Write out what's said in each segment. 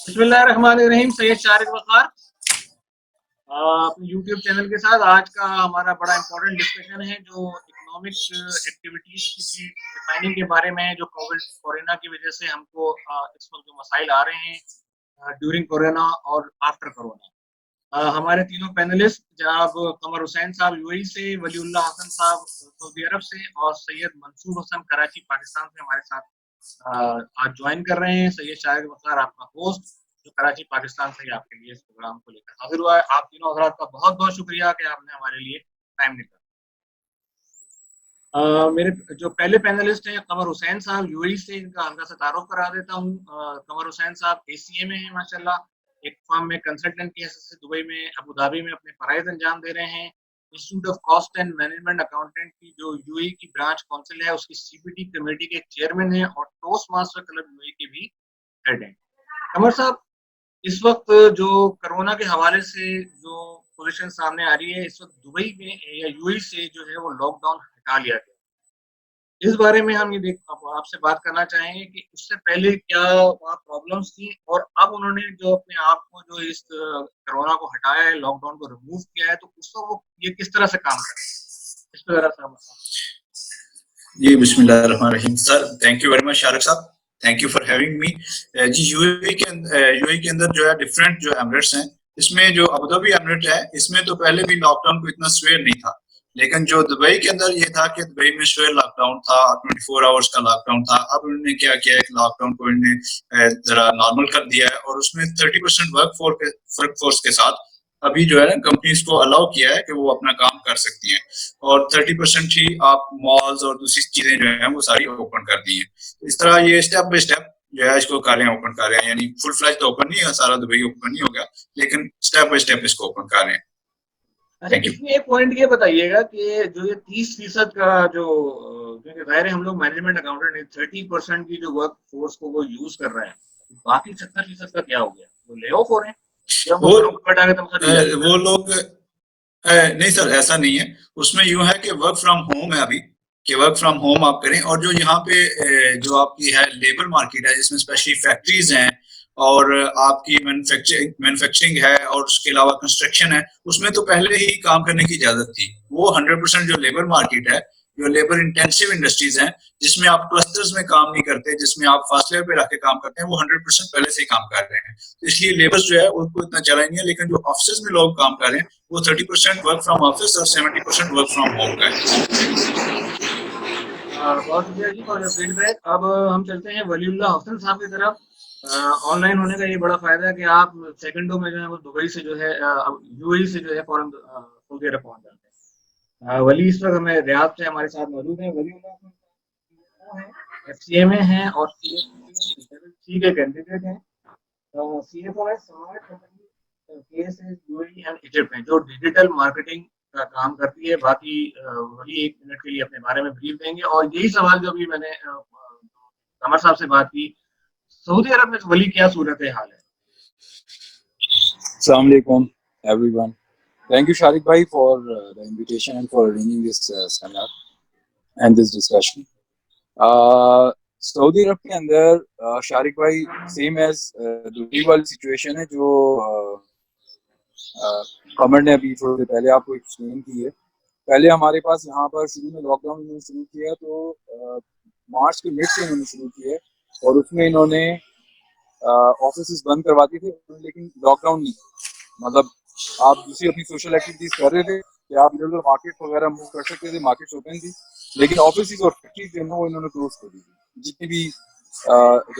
बिस्मिल्लाहिर्रहमानिर्रहीम। सैयद शारिक वक़ार अपने YouTube channel के साथ आज का हमारा बड़ा इम्पोर्टेंट डिस्कशन है जो इकोनॉमिक एक्टिविटीज़ की डिफाइनिंग के बारे में है, जो कोरोना की वजह से हमको इस वक्त जो मसाइल आ रहे हैं ड्यूरिंग कोरोना और आफ्टर कोरोना। हमारे तीनों पैनलिस्ट जनाब कमर हुसैन साहब यूएई से, वलीउल्लाह हसन साहब सऊदी अरब से और सैयद मंसूर हसन कराची पाकिस्तान से हमारे साथ आज ज्वाइन कर रहे हैं। सैयद शाहिद वक़ार आपका होस्ट जो कराची पाकिस्तान से ही आपके लिए इस प्रोग्राम को लेकर हाजिर हुआ है। आप तीनों हज़रात का बहुत-बहुत शुक्रिया कि आपने हमारे लिए टाइम निकाला। मेरे जो पहले पैनलिस्ट हैं कमर हुसैन साहब यूएई से, इनका हल्का सा तारुफ करा देता हूँ। कमर हुसैन साहब एसीए में हैं माशाल्लाह, एक फर्म में कंसल्टेंट की हैसियत से दुबई में, अबू धाबी में अपने फ़राइज़ अंजाम दे रहे हैं। Institute of cost and management accountant की जो यूएई की ब्रांच काउंसिल है उसकी सीपीटी कमेटी के चेयरमैन हैं और टोस्ट मास्टर क्लब यूएई के भी हेड हैं। कमर साहब, इस वक्त जो कोरोना के हवाले से जो पोजीशन सामने आ रही है, इस वक्त दुबई में या यूएई से जो है वो लॉकडाउन हटा लिया गया। इस बारे में हम ये आपसे बात करना चाहेंगे कि उससे पहले क्या वहाँ प्रॉब्लम्स थी और अब उन्होंने जो अपने आप को जो इस कोरोना को हटाया है, लॉकडाउन को रिमूव किया है, तो उस वक्त वो ये किस तरह से काम कर रहे हैं? इस पे ज़रा सा जी, बिस्मिल्लाहिर्रहमानिर्रहीम। Sir, thank you very much Sharik साहब, thank you for having me. जी, यूएई के अंदर जो है डिफरेंट जो एमिरेट्स हैं, इसमें जो अबू धाबी एमिरेट है, इसमें तो पहले भी लॉकडाउन को इतना सीवियर नहीं था, लेकिन जो दुबई के अंदर ये था कि दुबई में सीवियर लॉकडाउन था, 24 आवर्स का लॉकडाउन था। अब उन्होंने क्या किया है, लॉकडाउन को इन्होंने जरा नॉर्मल कर दिया है और उसमें 30% वर्कफोर्स के साथ अभी जो है ना कंपनीज को अलाउ किया है कि वो अपना काम कर सकती हैं और 30% ही आप मॉल्स और दूसरी चीजें जो है वो सारी ओपन कर दी है। इस तरह ये स्टेप बाय स्टेप जो है इसको कर रहे हैं, ओपन कर रहे हैं, यानी फुल फ्लैश तो ओपन नहीं है, सारा दुबई ओपन नहीं हो गया, लेकिन स्टेप बाय स्टेप इसको ओपन कर रहे हैं। अच्छा, इसमें एक पॉइंट ये बताइएगा कि जो ये 30% का जो क्योंकि ज़ाहिर है हम लोग मैनेजमेंट अकाउंटेंट हैं, 30% की जो वर्क फोर्स को वो यूज कर रहे हैं, बाकी 70% का क्या हो गया? वो ले ऑफ हो रहे हैं या वो नौकरी हटा के तनख्वाह दी जा रही है? वो लोग नहीं सर, ऐसा नहीं है। उसमें यूं है कि वर्क फ्रॉम होम है अभी, कि वर्क फ्रॉम होम आप करें और जो यहाँ पे जो आपकी है लेबर मार्केट है जिसमें स्पेशली फैक्ट्रीज हैं और आपकी मैन्युफैक्चरिंग है और उसके अलावा कंस्ट्रक्शन है, उसमें तो पहले ही काम करने की इजाजत थी। वो 100% जो लेबर मार्केट है, जो लेबर इंटेंसिव इंडस्ट्रीज हैं जिसमें आप क्लस्टर्स में काम नहीं करते, जिसमें आप फासले पे रख के काम करते हैं, वो 100% पहले से ही काम कर रहे हैं। तो इसलिए लेबर जो है उनको इतना चला नहीं है, लेकिन जो ऑफिस में लोग काम कर रहे हैं वो 30% वर्क फ्रॉम ऑफिस और 70% वर्क फ्रॉम होम का है। बहुत शुक्रिया जी फॉर योर फीडबैक। अब हम चलते हैं वलीउल्लाह हसन साहब की तरफ। ऑनलाइन होने का ये बड़ा फायदा है कि आप सेकंडों में जो है वो दुबई से जो है यूएई से जो है फौरन सऊदी अरब पहुंच जाते हैं। वली इस वक्त हमें रियाद से हमारे साथ मौजूद हैं। वलीउल्लाह हसन साहब हैं, एफसीए में हैं और सी के कैंडिडेट हैं। सीएफओ है smart company KSS UAE and Egypt में जो डिजिटल मार्केटिंग का काम करती है। बाकी वही 1 मिनट के लिए अपने बारे में ब्रीफ देंगे और यही सवाल जो भी मैंने कमर साहब से बात की, सऊदी अरब में वली क्या सूरत हाल है? Assalamu alaikum, everyone. Thank you, Sharik Bhai, for the invitation and for arranging this seminar and this discussion. Saudi Arab के अंदर शारिक भाई सेम एज दुबई वाली सिचुएशन है जो कमर ने अभी थोड़ी देर पहले आपको एक्सप्लेन की है। पहले हमारे पास यहाँ पर शुरू में लॉकडाउन इन्होंने शुरू किया तो मार्च के मिड से इन्होंने शुरू किया और उसमें इन्होंने ऑफिस बंद करवा दिए थे, लेकिन लॉकडाउन नहीं, मतलब आप दूसरी अपनी सोशल एक्टिविटीज कर रहे थे कि आप इधर उधर मार्केट वगैरह मूव कर सकते थे, मार्केट्स ओपन थी, लेकिन ऑफिस और फैक्ट्रीज जो है वो इन्होंने क्लोज कर दी थी। जितनी भी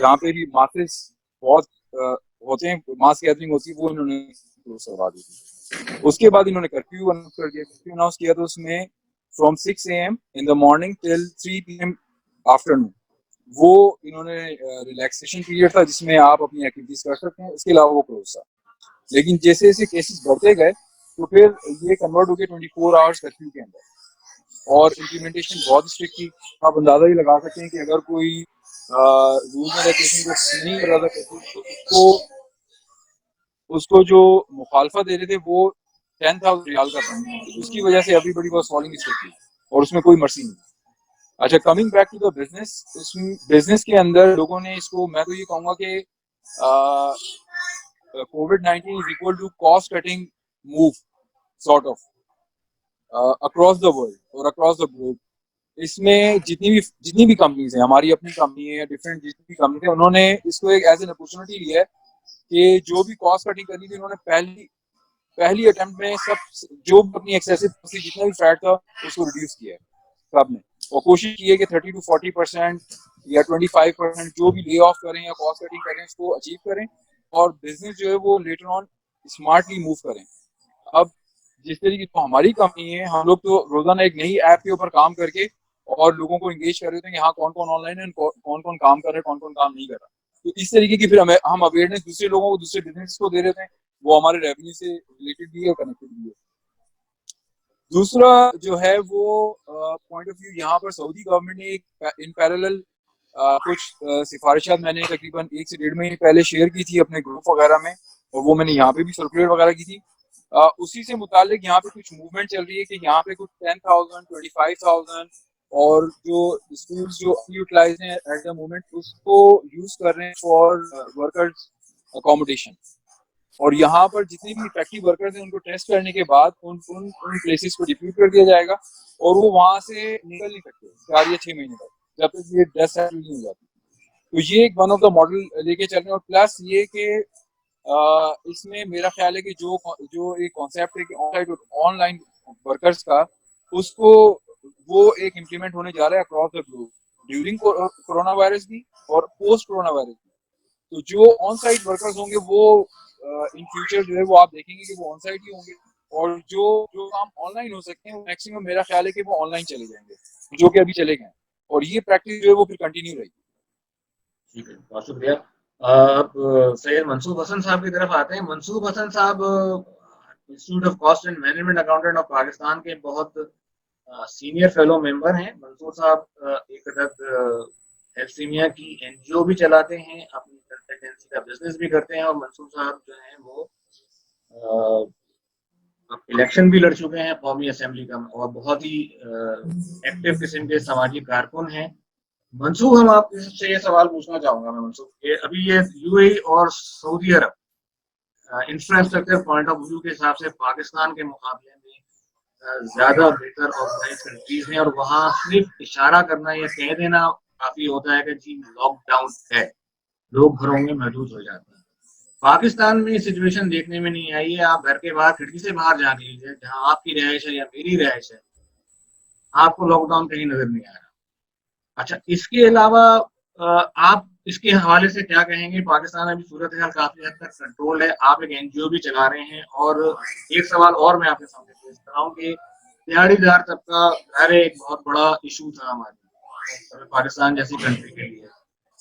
जहाँ पे भी मासेस बहुत होते हैं, मास गैदरिंग होती है, वो इन्होंने क्लोज करवा दी थी। उसके बाद इन्होंने कर्फ्यू अनाउंस कर दिया। कर्फ्यू अनाउंस किया तो उसमें from 6 AM in the morning till 3 PM afternoon वो इन्होंने रिलैक्सेशन पीरियड था जिसमें आप अपनी एक्टिविटीज कर सकते हैं, उसके अलावा वो क्लोज था। लेकिन जैसे जैसे केसेस बढ़ते गए तो फिर ये कन्वर्ट हो गया 24 आवर्स कर्फ्यू के अंदर और इम्प्लीमेंटेशन बहुत स्ट्रिक्ट थी। आप अंदाजा ही लगा सकते हैं कि अगर कोई रूल्स एंड रेगुलेशन को नहीं कर रहा था उसको जो मुखालफत दे रहे थे वो 10,000 रियाल का था। उसकी वजह से एवरीबॉडी वाज फॉलोइंग स्ट्रिक्टली और उसमें कोई मर्सी नहीं। अच्छा, coming back to the business, business के अंदर लोगों ने इसको, मैं तो ये कहूँगा कि COVID-19 is equal to cost cutting move sort of across the world or across the globe. इसमें जितनी भी कंपनीज हैं, हमारी अपनी कंपनी है, डिफरेंट जितनी भी कंपनी है, उन्होंने इसको एक एज एन अपॉर्चुनिटी लिया है कि जो भी कॉस्ट कटिंग करनी थी उन्होंने पहली अटेम्प्ट में सब जो भी अपनी एक्सेसिव जितना भी फैट था उसको रिड्यूस किया है सबने, और कोशिश की है कि 30 to 40% या 25% जो भी ले ऑफ करें या कॉस्ट कटिंग करें उसको अचीव करें और बिजनेस जो है वो लेटर ऑन स्मार्टली मूव करें। अब जिस तरीके की हमारी कंपनी है, हम लोग तो रोजाना एक नई ऐप के ऊपर काम करके और लोगों को एंगेज कर रहे थे कि हाँ कौन कौन ऑनलाइन है, कौन कौन काम कर रहे हैं, कौन कौन काम नहीं कर रहा। तो इस तरीके की फिर हम अवेयरनेस दूसरे लोगों को, दूसरे बिजनेस को दे रहे थे, वो हमारे रेवेन्यू से रिलेटेड भी है, कनेक्टेड भी है। दूसरा जो है वो पॉइंट ऑफ व्यू, यहाँ पर सऊदी गवर्नमेंट ने इन पैरेलल कुछ सिफारिशात मैंने तकरीबन 1 से 1.5 महीने पहले शेयर की थी अपने ग्रुप वगैरह में, और वो मैंने यहाँ पे भी सर्कुलेट वगैरह की थी। उसी से मुतालिक यहाँ पे कुछ मूवमेंट चल रही है कि यहाँ पे कुछ 10,000, 25,000 और जो स्कूल्स जो यूटिलाइज हैं एट द मोमेंट उसको यूज कर रहे हैं फॉर वर्कर्स अकोमोडेशन, और यहाँ पर जितने भी इफेक्टिव वर्कर्स हैं उनको टेस्ट करने के बाद उन प्लेसेस को डिप्यूट कर दिया जाएगा और वो वहां से निकल नहीं सकते 4 या 6 महीने तक, जब तक ये डेथ सेटल नहीं हो जाती। तो ये एक वन ऑफ द मॉडल लेके चल रहे हैं, और प्लस ये कि इसमें मेरा ख्याल है कि जो एक कॉन्सेप्ट है कि ऑनलाइन वर्कर्स का, उसको वो एक इम्प्लीमेंट होने जा रहा है across the globe during corona virus भी और पोस्ट कोरोना वायरस भी। तो जो ऑन साइट वर्कर्स होंगे वो इन फ्यूचर जो है वो आप देखेंगे कि वो ऑन साइट ही होंगे, और जो काम ऑनलाइन हो सकते हैं वो मैक्सिमम मेरा ख्याल है कि वो ऑनलाइन चले जाएंगे, जो कि अभी चले गए, और ये प्रैक्टिस जो है वो फिर कंटिन्यू रहेगी। ठीक है, बहुत शुक्रिया। अब सैयद मंसूब हसन साहब की तरफ आते हैं। मंसूब हसन साहब institute of cost and management accountant of Pakistan के बहुत सीनियर फेलो मेंबर हैं। मंसूर साहब एक अदद थैलेसीमिया की एनजीओ भी चलाते हैं, अपनी कंसल्टेंसी का बिजनेस भी करते हैं, और मंसूर साहब जो हैं वो इलेक्शन भी लड़ चुके हैं कौमी असेंबली का, और बहुत ही एक्टिव किस्म के सामाजिक कारकुन हैं। मंसूर, हम आपसे ये सवाल पूछना चाहूंगा मैं मंसूर, कि अभी ये यूएई और Saudi Arab infrastructure point of view के हिसाब से पाकिस्तान के मुकाबले में ज्यादा बेहतर ऑर्गेनाइज कंट्रीज हैं, और वहाँ सिर्फ इशारा करना या कह देना काफी होता है कि जी लॉकडाउन है, लोग घरों में महदूद हो जाते हैं। पाकिस्तान में सिचुएशन देखने में नहीं आई है। आप घर के बाहर खिड़की से बाहर झांक लीजिए, जहाँ आपकी रिहाइश है या मेरी रिहाइश है, आपको लॉकडाउन कहीं नजर नहीं आ रहा। अच्छा, इसके अलावा आप इसके हवाले से क्या कहेंगे? पाकिस्तान में भी सूरत हाल काफी हद तक कंट्रोल है, आप एक एनजीओ भी चला रहे हैं, और एक सवाल और मैं आपके सामने पेश कर रहा हूँ कि दिहाड़ीदार तबका हर एक बहुत बड़ा इशू था हमारे पाकिस्तान जैसी कंट्री के लिए।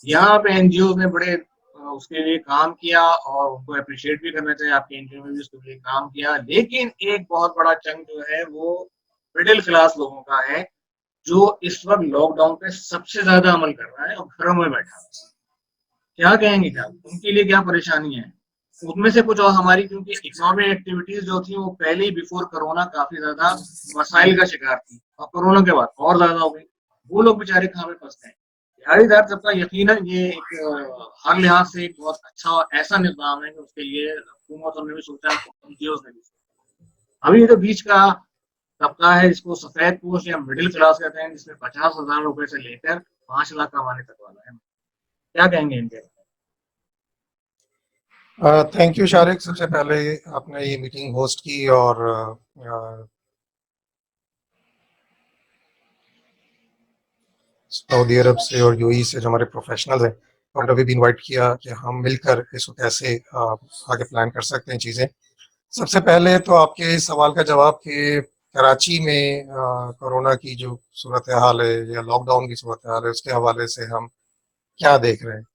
यहाँ पे एनजीओ ने बड़े उसके लिए काम किया, और उनको अप्रिशिएट भी करना चाहिए, आपके एनजीओ में भी उसके लिए काम किया, लेकिन एक बहुत बड़ा चंक जो है वो मिडिल क्लास लोगों का है, जो इस वक्त लॉकडाउन पे सबसे ज्यादा अमल कर रहा है और घरों में बैठा है। क्या कहेंगे, क्या उनके लिए क्या परेशानी है? उनमें से कुछ, और हमारी क्योंकि इकोनॉमिक एक्टिविटीज जो थी वो पहले ही बिफोर कोरोना काफी ज्यादा मसाइल का शिकार थी, और कोरोना के बाद और ज्यादा हो गई, वो लोग बेचारे कहाँ पे फंस गए। दिहाड़ीदार सबका यकीनन ये एक हर लिहाज से एक बहुत अच्छा ऐसा निजाम है कि उसके लिए हुकूमतों ने भी सोचा, एनजीओ ने भी सोचा। अभी तो बीच का तबका है जिसको सफेद पोश या मिडिल क्लास कहते हैं, जिसमें 50,000 रुपए से लेकर 5 लाख कमाने तक वाला है। क्या कहेंगे इनके? थैंक यू शारिक, सबसे पहले आपने ये मीटिंग होस्ट की, और सऊदी अरब से और यूएई से जो हमारे प्रोफेशनल्स हैं उन्होंने भी इनवाइट किया कि हम मिलकर इसको कैसे आगे प्लान कर सकते हैं चीज़ें। सबसे पहले तो आपके इस सवाल का जवाब कि कराची में कोरोना की जो सूरत हाल है या लॉकडाउन की सूरत हाल है उसके हवाले से हम क्या देख रहे हैं।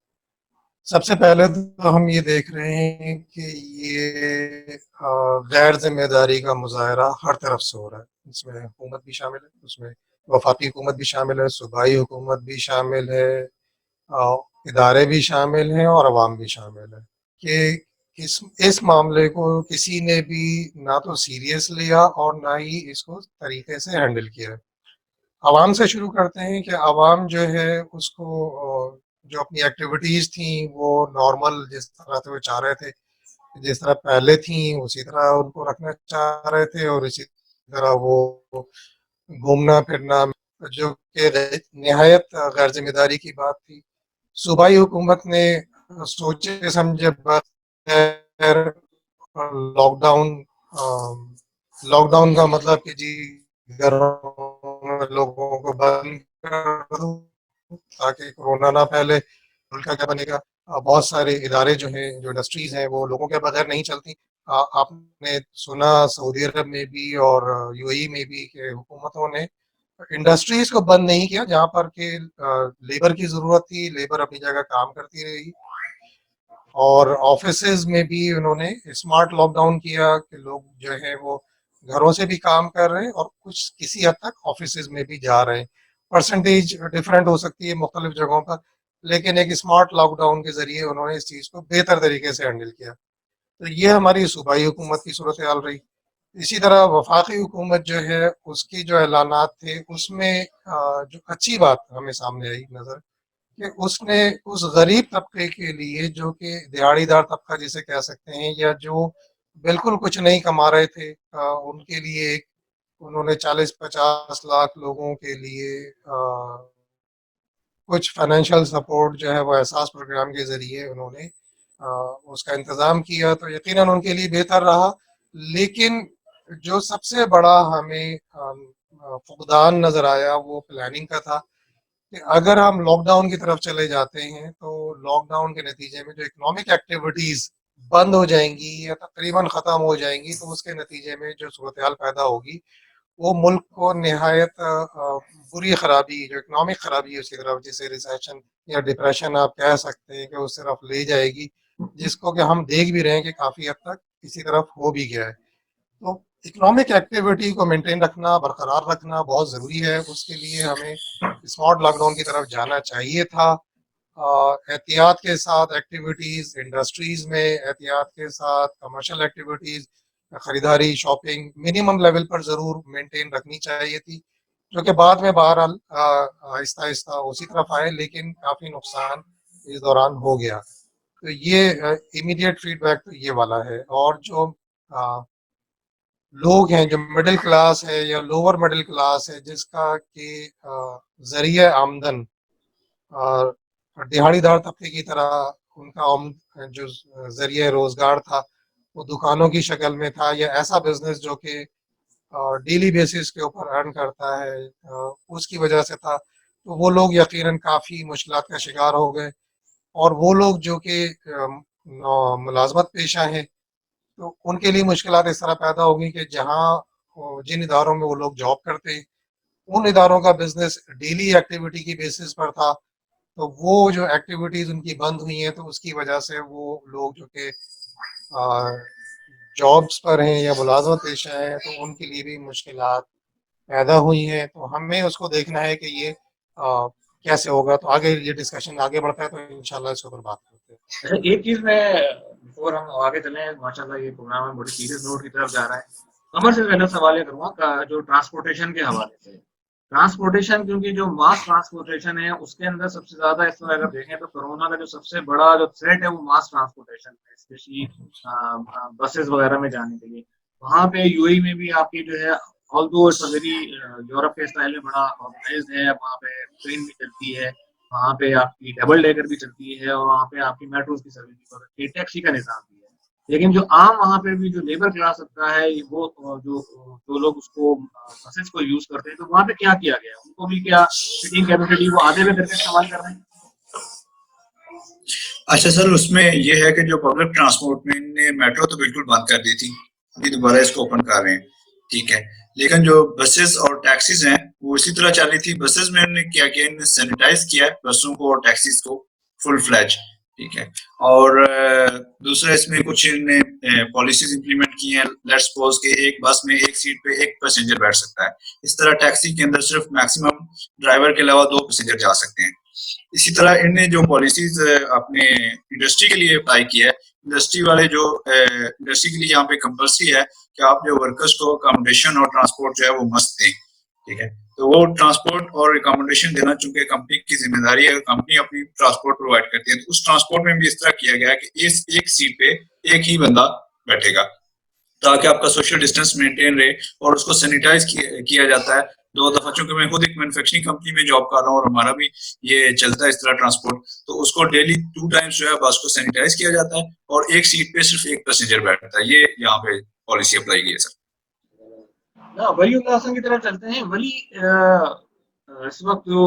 सबसे पहले तो हम ये देख रहे हैं कि ये गैर जिम्मेदारी का मुजाहरा हर तरफ से हो रहा है। इसमें हुकूमत भी शामिल है, उसमें वफाकी हुकूमत भी शामिल है, सूबाई हुकूमत भी शामिल है, इदारे भी शामिल हैं और अवाम भी शामिल है कि इस मामले को किसी ने भी ना तो सीरियस लिया और ना ही इसको तरीके से हैंडल किया। आवाम से शुरू करते हैं कि आवाम जो है उसको जो अपनी एक्टिविटीज थी वो नॉर्मल जिस तरह से वो चाह रहे थे, जिस तरह पहले थी उसी तरह उनको रखना चाह रहे थे, और इसी तरह वो घूमना फिरना, जो कि निहायत गैर जिम्मेदारी की बात थी। सूबाई हुकूमत ने सोचे समझे बगैर लॉकडाउन, लॉकडाउन का मतलब कि जी घरों में लोगों को बंद कर दो ताकि कोरोना ना फैले। उनका क्या बनेगा? बहुत सारे इदारे जो हैं, जो इंडस्ट्रीज हैं, वो लोगों के बगैर नहीं चलती। आपने सुना सऊदी अरब में भी और यूएई में भी कि हुकूमतों ने इंडस्ट्रीज को बंद नहीं किया, जहां पर कि लेबर की जरूरत थी, लेबर अपनी जगह काम करती रही। और ऑफिसेज में भी उन्होंने स्मार्ट लॉकडाउन किया कि लोग जो है वो घरों से भी काम कर रहे हैं और कुछ किसी हद तक ऑफिसेज में भी जा रहे हैं। परसेंटेज डिफरेंट हो सकती है मुख्तलिफ जगहों पर, लेकिन एक स्मार्ट लॉकडाउन के जरिए उन्होंने इस चीज़ को बेहतर तरीके से हैंडल किया। तो ये हमारी सूबाई हुकूमत की सूरत हाल रही। इसी तरह वफाकी हुकूमत जो है उसकी जो ऐलानात थे उसमें जो अच्छी बात हमें सामने आई नज़र, कि उसने उस गरीब तबके के लिए, जो कि दिहाड़ीदार तबका जिसे कह सकते हैं, या जो बिल्कुल कुछ नहीं कमा रहे थे, उनके लिए एक उन्होंने 40-50 लाख लोगों के लिए कुछ फाइनेंशियल सपोर्ट जो है वो एहसास प्रोग्राम के ज़रिए उन्होंने उसका इंतज़ाम किया, तो यकीनन उनके लिए बेहतर रहा। लेकिन जो सबसे बड़ा हमें फुकदान नज़र आया वो प्लानिंग का था, कि अगर हम लॉकडाउन की तरफ चले जाते हैं तो लॉकडाउन के नतीजे में जो इकोनॉमिक एक्टिविटीज़ बंद हो जाएंगी या तकरीबन ख़त्म हो जाएंगी, तो उसके नतीजे में जो सूरत हाल पैदा होगी वो मुल्क को निहायत बुरी खराबी, जो इकोनॉमिक खराबी है उसकी तरफ, जिसे रिसेशन या डिप्रेशन आप कह सकते हैं, कि उस तरफ ले जाएगी, जिसको कि हम देख भी रहे हैं कि काफ़ी हद तक इसी तरफ हो भी गया है। तो इकोनॉमिक एक्टिविटी को मेंटेन रखना, बरकरार रखना बहुत ज़रूरी है। उसके लिए हमें स्मार्ट लॉकडाउन की तरफ जाना चाहिए था। एहतियात के साथ एक्टिविटीज़ इंडस्ट्रीज़ में, एहतियात के साथ कमर्शियल एक्टिविटीज़, ख़रीदारी, शॉपिंग मिनिमम लेवल पर ज़रूर मेंटेन रखनी चाहिए थी, जो कि बाद में बहरहाल आहिस्ता आहिस्ता उसी तरफ आए, लेकिन काफ़ी नुकसान इस दौरान हो गया। तो ये इमीडिएट फीडबैक तो ये वाला है। और जो लोग हैं, जो मिडिल क्लास है या लोअर मिडिल क्लास है, जिसका कि ज़रिए आमदन दिहाड़ीदार तबके की तरह उनका जो ज़रिए रोज़गार था वो दुकानों की शक्ल में था, या ऐसा बिजनेस जो कि डेली बेसिस के ऊपर अर्न करता है, उसकी वजह से था। तो वो लोग यकीनन काफ़ी मुश्किलात का शिकार हो गए। और वो लोग जो कि मुलाजमत पेशा हैं, तो उनके लिए मुश्किलात इस तरह पैदा होगी कि जहाँ जिन इदारों में वो लोग जॉब करते हैं, उन इदारों का बिजनेस डेली एक्टिविटी की बेसिस पर था, तो वो जो एक्टिविटीज़ उनकी बंद हुई हैं, तो उसकी वजह से वो लोग जो कि जॉब्स पर हैं या मुलाजमत पेशा हैं, तो उनके लिए भी मुश्किलात पैदा हुई हैं। तो हमें उसको देखना है कि ये कैसे होगा। तो आगे ये डिस्कशन आगे बढ़ता है तो इंशाल्लाह इसके ऊपर बात करते हैं। अच्छा, एक चीज़ मैं बिफोर हम आगे चलें, माशाल्लाह ये प्रोग्राम है बड़ी सीरियस नोट की तरफ जा रहा है। कमर से पहले सवाल ये करूँगा जो ट्रांसपोर्टेशन के हवाले से। ट्रांसपोर्टेशन, क्योंकि जो मास ट्रांसपोर्टेशन है उसके अंदर सबसे ज़्यादा इस समय अगर देखें तो कोरोना का जो सबसे बड़ा जो थ्रेट है वो मास ट्रांसपोर्टेशन है, स्पेशली बसेस वगैरह में जाने के लिए। वहाँ पे यूएई में भी आपकी जो है, although it's a very Europe के स्टाइल में बड़ा ऑर्गेनाइज्ड है, वहाँ पे ट्रेन भी चलती है, वहाँ पे आपकी डबल डेकर भी चलती है, और वहाँ पे आपकी मेट्रोस की सर्विस भी होती है, टैक्सी का निज़ाम भी है। लेकिन जो आम वहाँ पे भी जो लेबर क्लास सबका है, वो जो लोग उसको बसेस को यूज़ करते हैं, तो वहाँ पे क्या किया गया? उनको भी क्या सीटिंग कैपेसिटी वो आधे में करके इस्तेमाल कर रहे हैं? अच्छा सर, उसमें ये है कि जो पब्लिक ट्रांसपोर्ट में ने मेट्रो तो बिल्कुल बंद कर दी थी, अभी दोबारा इसको ओपन कर रहे हैं, ठीक है। लेकिन जो बसेस और टैक्सीज हैं वो इसी तरह चल रही थी। बसेस में उन्होंने क्या किया, इन्होंने सैनिटाइज किया बसों को और टैक्सीज को फुल फ्लैज, ठीक है। और दूसरा इसमें कुछ इन्होंने पॉलिसीज इंप्लीमेंट की हैं। लेट्स सपोज के एक बस में एक सीट पे एक पैसेंजर बैठ सकता है, इस तरह टैक्सी के अंदर सिर्फ मैक्सिमम ड्राइवर के अलावा 2 पैसेंजर जा सकते हैं। इसी तरह इनने जो पॉलिसीज अपने इंडस्ट्री के लिए अप्लाई किया है, इंडस्ट्री वाले जो इंडस्ट्री के लिए यहाँ पे कंपल्सरी है कि आप जो वर्कर्स को अकोमोडेशन और ट्रांसपोर्ट जो है वो मस्ट दें, ठीक है। तो वो ट्रांसपोर्ट और एकोमोडेशन देना चूंकि कंपनी की जिम्मेदारी है, कंपनी अपनी ट्रांसपोर्ट प्रोवाइड करती है, तो उस ट्रांसपोर्ट में भी इस तरह किया गया है कि इस एक सीट पे एक ही बंदा बैठेगा ताकि आपका सोशल डिस्टेंस मेंटेन रहे, और उसको सैनिटाइज किया जाता है 2 दफा। चूंकि मैं खुद एक मैन्युफैक्चरिंग कंपनी में जॉब कर रहा हूँ और हमारा भी ये चलता है इस तरह ट्रांसपोर्ट, तो उसको डेली 2 टाइम्स जो है बस को सैनिटाइज किया जाता है और एक सीट पे सिर्फ एक पैसेंजर बैठता है। ये यहाँ पे पॉलिसी अप्लाई की है सर। ना वलीउल्लाह हसन की तरफ चलते हैं। वली इस वक्त जो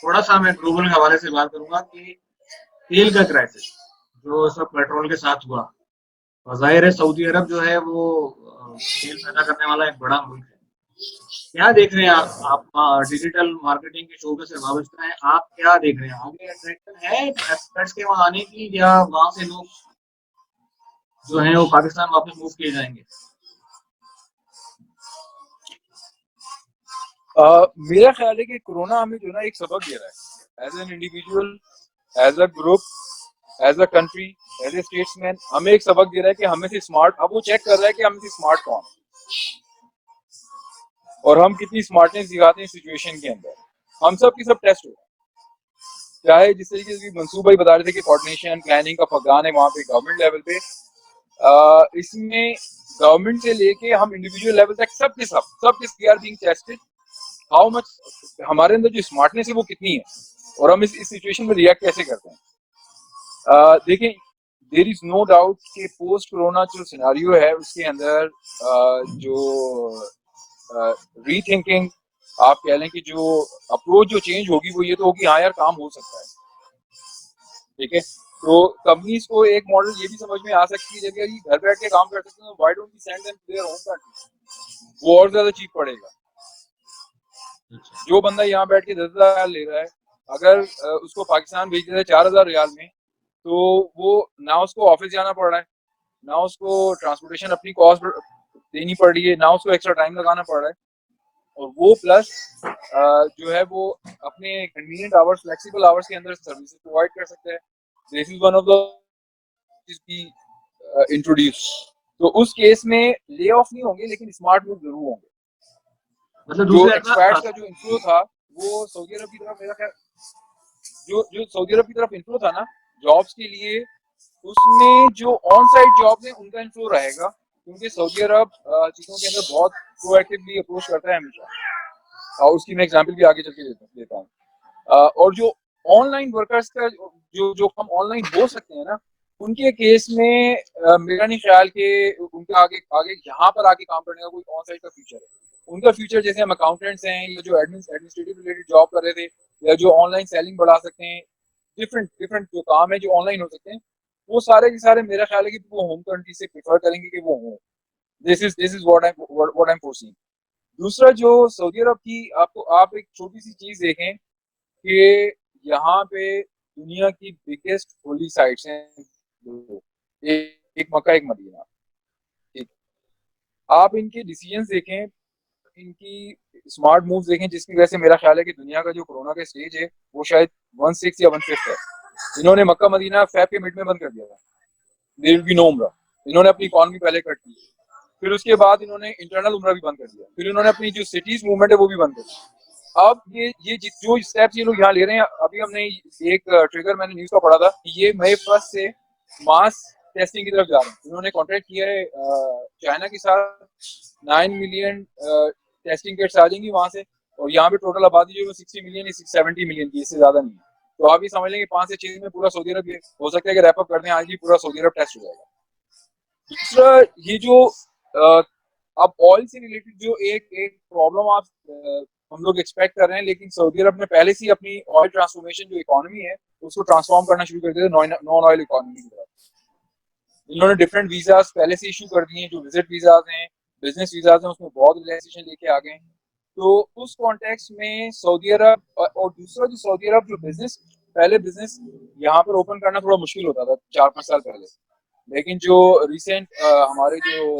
थोड़ा सा मैं ग्लोबल के हवाले से बात करूंगा कि तेल का क्राइसिस जो इस वक्त पेट्रोल के साथ हुआ, और जाहिर है सऊदी अरब जो है वो तेल पैदा करने वाला एक बड़ा मुल्क है। क्या देख रहे हैं आप डिजिटल मार्केटिंग के शोबे से वाबस्ता हैं, आप क्या देख रहे हैं? आगे अट्रैक्शन है एक्सपर्ट्स के वहाँ आने की, या वहाँ से लोग जो हैं वो पाकिस्तान वापस मूव किए जाएंगे? मेरा ख्याल है कि कोरोना हमें जो ना एक सबक दे रहा है, as an individual, as a group, as a country, as a statesman, हमें एक सबक दे रहा है कि हमें से स्मार्ट, अब वो चेक कर रहा है कि हमें से स्मार्ट कौन और हम कितनी स्मार्टनेस दिखाते हैं सिचुएशन के अंदर। हम सब की सब टेस्ट हो रहा है, चाहे जिस तरीके से मंसूब भाई बता रहे थे कि कोऑर्डिनेशन प्लानिंग का फकदान है वहाँ पे गवर्नमेंट लेवल पे, इसमें गवर्नमेंट से लेके हम इंडिविजुअल लेवल तक सब के we are being tested, how much हमारे अंदर जो स्मार्टनेस है वो कितनी है और हम इस सिचुएशन में रिएक्ट कैसे करते हैं। देखिए, देयर इज नो डाउट कि पोस्ट कोरोना जो सिनेरियो है उसके अंदर जो रीथिंकिंग आप कह लें कि जो अप्रोच जो चेंज होगी वो ये तो होगी, हाँ यार काम हो सकता है, ठीक है। तो कंपनीज को एक मॉडल ये भी समझ में आ सकती है कि अगर ये घर बैठ के काम कर सकते हैं तो why don't we send them to their home country, वो और ज्यादा चीप पड़ेगा। जो बंदा यहाँ बैठ के 10,000 ले रहा है, अगर उसको पाकिस्तान भेज देता है 4,000 रियाल में, तो वो ना उसको ऑफिस जाना पड़ रहा है, ना उसको ट्रांसपोर्टेशन अपनी कॉस्ट देनी पड़ रही है, ना उसको एक्स्ट्रा टाइम लगाना पड़ रहा है, और वो प्लस जो है वो अपने कन्वीनियंट आवर्स, फ्लेक्सिबल आवर्स के अंदर सर्विसेज प्रोवाइड कर सकते हैं। This is one of the introduce. तो उस केस में ले ऑफ नहीं होंगे लेकिन स्मार्ट मूव जरूर होंगे। मतलब जो दूसरे एक्सपर्ट्स का जो इन्फ्लो था वो सऊदी अरब की तरफ, मेरा ख्याल जो सऊदी अरब की तरफ इन्फ्लो था ना जॉब्स के लिए, उसमें जो ऑन साइट जॉब है उनका इन्फ्लो रहेगा, क्योंकि सऊदी अरब चीजों के अंदर बहुत प्रोएक्टिवली अप्रोच करता है हमेशा, और उसकी मैं एग्जांपल भी आगे चल के देता हूँ। और जो ऑनलाइन वर्कर्स का जो हम ऑनलाइन हो सकते हैं ना, उनके केस में मेरा नहीं ख्याल कि उनका आगे आगे यहाँ पर आके काम करने का कोई ऑन साइड का फ्यूचर है। उनका फ्यूचर जैसे हम अकाउंटेंट्स हैं या जो एडमिनिस्ट्रेटिव रिलेटेड जॉब कर रहे थे या जो ऑनलाइन सेलिंग बढ़ा सकते हैं, डिफरेंट डिफरेंट जो काम है जो ऑनलाइन हो सकते हैं, वो सारे के सारे मेरा ख्याल है कि वो होम कंट्री से प्रेफर करेंगे कि वो हो। This is what I am forcing. दूसरा जो सऊदी अरब की आप एक छोटी सी चीज देखें कि यहाँ पे दुनिया की बिगेस्ट होली साइट्स हैं, एक मक्का एक मदीना, ठीक। आप इनके डिसीजंस देखें, इनकी स्मार्ट मूव्स देखें, जिसकी वजह से मेरा ख्याल है कि दुनिया का जो कोरोना का स्टेज है वो शायद 1/6 या 1/5 है। इन्होंने मक्का मदीना फेब के मिड में बंद कर दिया था, देयर विल बी नो उम्रा। इन्होंने अपनी इकॉनमी पहले कट की, फिर उसके बाद इन्होंने इंटरनल उम्रा भी बंद कर दिया, फिर इन्होंने अपनी जो सिटीज मूवमेंट है वो भी बंद कर दी। अब ये जो स्टेप्स ये लोग यहाँ ले रहे हैं, अभी हमने एक ट्रिगर मैंने न्यूज का पढ़ा था, ये मई 1 से मास टेस्टिंग की तरफ जा रहे हैं। इन्होंने कॉन्ट्रैक्ट किया है चाइना के साथ, 9 मिलियन टेस्टिंग किट्स आ जाएंगी वहां से, और यहाँ पे टोटल आबादी जो है 60 मिलियन या 70 मिलियन की, इससे ज्यादा नहीं है। तो आप ये समझ लेंगे 5 से 6 में पूरा सऊदी अरब, हो सकता है कि रैप अप कर दें आज ही पूरा सऊदी अरब टेस्ट हो जाएगा। दूसरा ये जो अब ऑयल से रिलेटेड जो एक एक प्रॉब्लम आप हम लोग एक्सपेक्ट कर रहे हैं, लेकिन सऊदी अरब ने पहले से ही अपनी ऑयल ट्रांसफॉर्मेशन जो इकोनॉमी है उसको ट्रांसफॉर्म करना शुरू कर दिया नॉन ऑयल इकोनॉमी की तरफ। इन्होंने डिफरेंट वीजाज पहले से इशू कर दिए हैं, जो विजिट वीजाज हैं, बिजनेस वीजाज हैं, उसमें बहुत रिलैक्सेशन लेके आ गए। तो उस कॉन्टेक्स्ट में सऊदी अरब, और दूसरा जो सऊदी अरब जो बिजनेस, पहले बिजनेस यहाँ पर ओपन करना थोड़ा मुश्किल होता था 4-5 साल पहले, लेकिन जो रिसेंट हमारे जो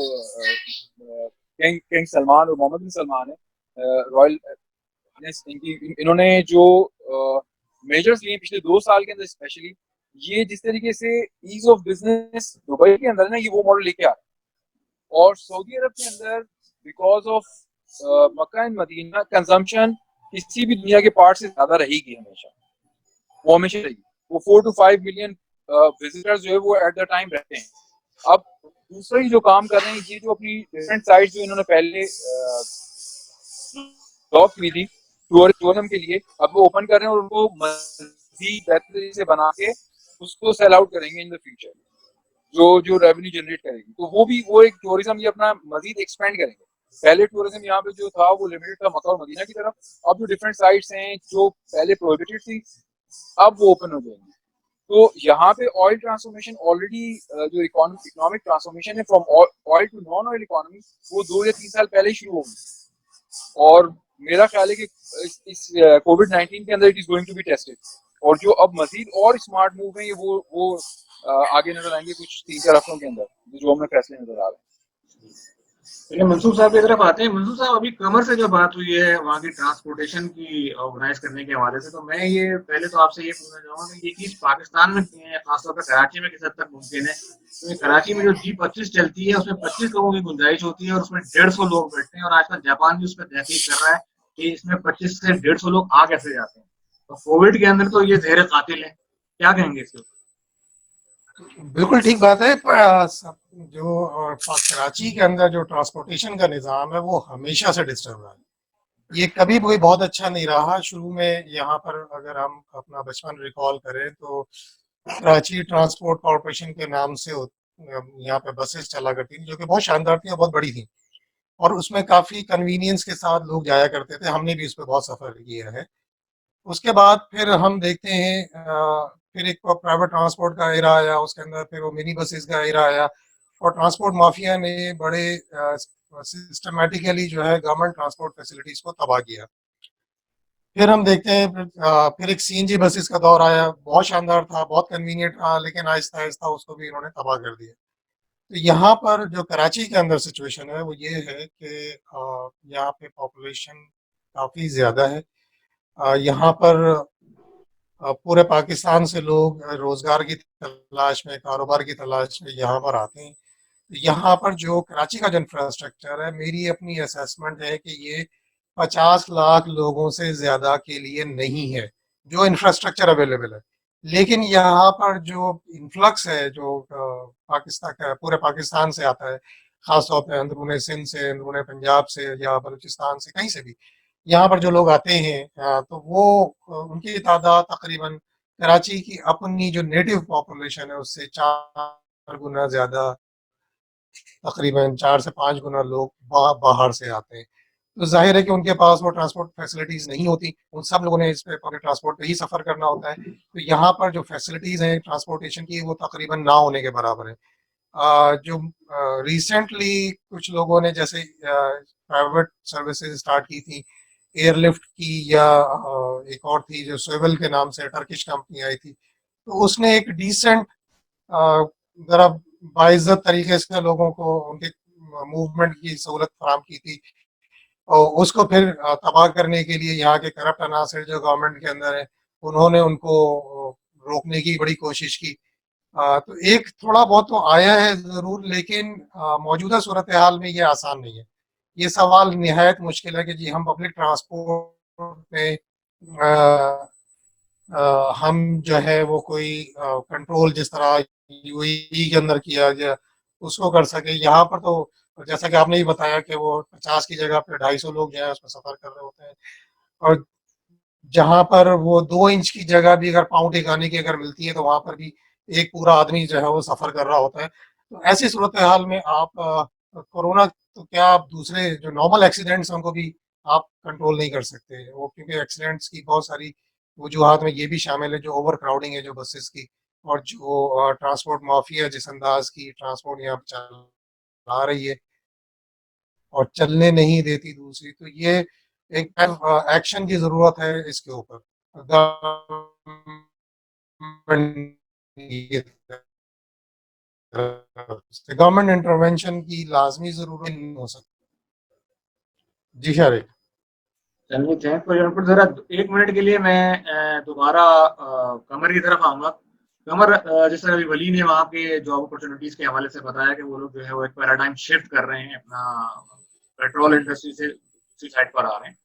किंग सलमान और मोहम्मद बिन सलमान है रॉयल, इन्होंने जो मेजर्स लिए पिछले 2 साल के अंदर स्पेशली, ये जिस तरीके से ईज ऑफ बिजनेस दुबई के अंदर ना, ये वो मॉडल लेके आ रहे हैं। और सऊदी अरब के अंदर because of Mecca and Medina consumption किसी भी दुनिया के पार्ट से ज्यादा रहेगी हमेशा, वो हमेशा रहेगी। वो 4 to 5 मिलियन विजिटर्स जो है वो एट द टाइम रहते हैं। अब दूसरे जो काम कर रहे हैं, ये जो अपनी डिफरेंट साइट्स जो इन्होंने पहले ब्लॉक की थी टूरिज्म के लिए, अब वो ओपन कर रहे हैं और उनको मजीद बेहतरीन से बना के उसको सेल आउट करेंगे इन द फ्यूचर, जो रेवेन्यू जनरेट करेगी। तो वो एक टूरिज्म ये अपना मजीद एक्सपेंड करेंगे। पहले टूरिज्म यहाँ पे जो था वो लिमिटेड था मक्का और मदीना की तरफ, अब जो डिफरेंट साइट्स हैं जो पहले प्रोहिबिटेड थी अब वो ओपन हो जाएंगी। तो यहाँ पे ऑयल ट्रांसफॉर्मेशन ऑलरेडी जो इकोनॉमिक ट्रांसफॉर्मेशन है from oil to non oil economy वो 2 या 3 साल पहले ही शुरू होगी। और मेरा ख्याल है कि इस कोविड-19 के अंदर it is going to be tested, और जो अब मजीद और स्मार्ट मूव है वो आगे नजर आएंगे कुछ 3-4 हफ्तों के अंदर, जो हमें फैसले नजर आ रहे हैं। चलिए मंसूर साहब की तरफ आते हैं। मंसूर साहब, अभी कमर से जो बात हुई है वहाँ की ट्रांसपोर्टेशन की ऑर्गेनाइज करने के हवाले से, तो मैं ये पहले तो आपसे ये पूछना चाहूँगा कि ये चीज़ पाकिस्तान में खासतौर पर कराची में किस हद तक मुमकिन है? तो कराची में जो G25 चलती है उसमें 25 लोगों की गुंजाइश होती है और उसमें 150 लोग बैठते हैं, और आजकल जापान भी उस पर तहकीक कर रहा है कि इसमें 25 से 150 लोग आ कैसे जाते हैं। तो कोविड के अंदर तो ये ज़हर कातिल है, क्या कहेंगे इसके ऊपर? बिल्कुल ठीक बात है। कराची के अंदर जो ट्रांसपोर्टेशन का निज़ाम है वो हमेशा से डिस्टर्ब रहा है। ये कभी कोई बहुत अच्छा नहीं रहा। शुरू में यहाँ पर अगर हम अपना बचपन रिकॉल करें तो कराची ट्रांसपोर्ट कॉरपोरेशन के नाम से यहाँ पे बसेस चला करती थी, जो कि बहुत शानदार थी और बहुत बड़ी थी, और उसमें काफ़ी कन्वीनियंस के साथ लोग जाया करते थे। हमने भी उस पर बहुत सफ़र किया है। उसके बाद फिर हम देखते हैं फिर एक प्राइवेट ट्रांसपोर्ट का एरा आया, उसके अंदर फिर वो मिनी बसेस का एरा आया, और ट्रांसपोर्ट माफिया ने बड़े सिस्टमेटिकली जो है गवर्नमेंट ट्रांसपोर्ट फैसिलिटीज़ को तबाह किया। फिर हम देखते हैं फिर एक सीएनजी बसेस का दौर आया, बहुत शानदार था, बहुत कन्वीनियंट था, लेकिन आहिस्ता आहिस्ता उसको भी इन्होंने तबाह कर दिया। तो यहाँ पर जो कराची के अंदर सिचुएशन है वो ये है कि यहाँ पे पॉपुलेशन काफ़ी ज़्यादा है। यहाँ पर पूरे पाकिस्तान से लोग रोज़गार की तलाश में, कारोबार की तलाश में यहाँ पर आते हैं। यहाँ पर जो कराची का जो इंफ्रास्ट्रक्चर है, मेरी अपनी असेसमेंट है कि ये 50 लाख लोगों से ज़्यादा के लिए नहीं है जो इंफ्रास्ट्रक्चर अवेलेबल है। लेकिन यहाँ पर जो इन्फ्लक्स है जो पाकिस्तान का पूरे पाकिस्तान से आता है, ख़ास तौर पे अंदरूनी सिंध से, अंदरूनी पंजाब से या बलूचिस्तान से, कहीं से भी यहाँ पर जो लोग आते हैं, तो वो उनकी तादाद तकरीबन कराची की अपनी जो नेटिव पॉपुलेशन है उससे 4 गुना ज़्यादा, तकरीबन 4 से 5 गुना लोग बाहर से आते हैं। तो जाहिर है कि उनके पास वो ट्रांसपोर्ट फैसिलिटीज़ नहीं होती। उन सब लोगों ने इस पे पब्लिक ट्रांसपोर्ट पे ही सफ़र करना होता है। तो यहाँ पर जो फैसिलिटीज़ हैं ट्रांसपोर्टेशन की वो तकरीबन ना होने के बराबर है। जो रिसेंटली कुछ लोगों ने जैसे प्राइवेट सर्विसेज स्टार्ट की थी, एयरलिफ्ट की, या एक और थी जो स्विवल के नाम से टर्किश कंपनी आई थी, तो उसने एक डिसेंट ज़रा बाइज्जत तरीके से लोगों को उनके मूवमेंट की सहूलत फराहम की थी, और उसको फिर तबाह करने के लिए यहाँ के करप्ट अनासर जो गवर्नमेंट के अंदर है उन्होंने उनको रोकने की बड़ी कोशिश की। तो एक थोड़ा बहुत तो आया है ज़रूर, लेकिन मौजूदा सूरत हाल में ये आसान नहीं है। ये सवाल निहायत मुश्किल है कि जी हम पब्लिक ट्रांसपोर्ट में हम जो है वो कोई कंट्रोल जिस तरह यूएई के अंदर किया गया उसको कर सके। यहाँ पर तो जैसा कि आपने ही बताया कि वो 50 की जगह पे 250 लोग जो है उसमें सफ़र कर रहे होते हैं, और जहाँ पर वो 2 इंच की जगह भी अगर पाँव टिकाने की अगर मिलती है तो वहाँ पर भी एक पूरा आदमी जो है वो सफ़र कर रहा होता है। तो ऐसी सूरत हाल में आप कोरोना तो क्या, आप दूसरे जो नॉर्मल एक्सीडेंट्स हैं उनको भी आप कंट्रोल नहीं कर सकते वो, क्योंकि एक्सीडेंट्स की बहुत सारी वजूहात में ये भी शामिल है जो ओवर क्राउडिंग है जो बसेस की, और जो ट्रांसपोर्ट माफिया जिस अंदाज की ट्रांसपोर्ट यहाँ पर चला रही है और चलने नहीं देती दूसरी। तो ये एक एक्शन की ज़रूरत है इसके ऊपर। गवर्नमेंट इंटरवेंशन की लाजमी ज़रूरत नहीं हो सकती। जी शारिक। चलिए, थैंक यू पर ज़रा 1 मिनट के लिए मैं दोबारा कमर की तरफ आऊँगा। कमर, जिस तरह अभी वली ने वहाँ के जॉब अपॉर्चुनिटीज़ के हवाले से बताया कि वो लोग जो है वो एक पैराडाइम शिफ्ट कर रहे हैं अपना पेट्रोल इंडस्ट्री से उसी साइड पर आ रहे हैं।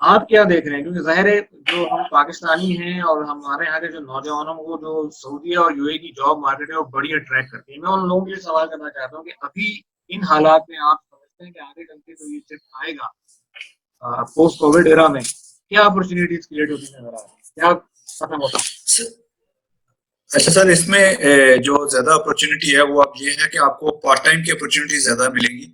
आप क्या देख रहे हैं? क्योंकि ज़ाहिर है जो हम पाकिस्तानी हैं और हमारे यहाँ के जो नौजवानों को जो सऊदी और यूएई की जॉब मार्केट है वो बड़ी अट्रैक्ट करती है। मैं उन लोगों के लिए सवाल करना चाहता हूँ कि अभी इन हालात में आप समझते हैं कि आगे चल के जो ये शिफ्ट आएगा पोस्ट कोविड एरा में क्या अपॉर्चुनिटीज क्रिएट होती नजर आ रही है? क्या खत्म होता है? अच्छा सर, इसमें जो ज्यादा अपॉर्चुनिटी है वो अब ये है कि आपको पार्ट टाइम की अपॉर्चुनिटी ज्यादा मिलेंगी,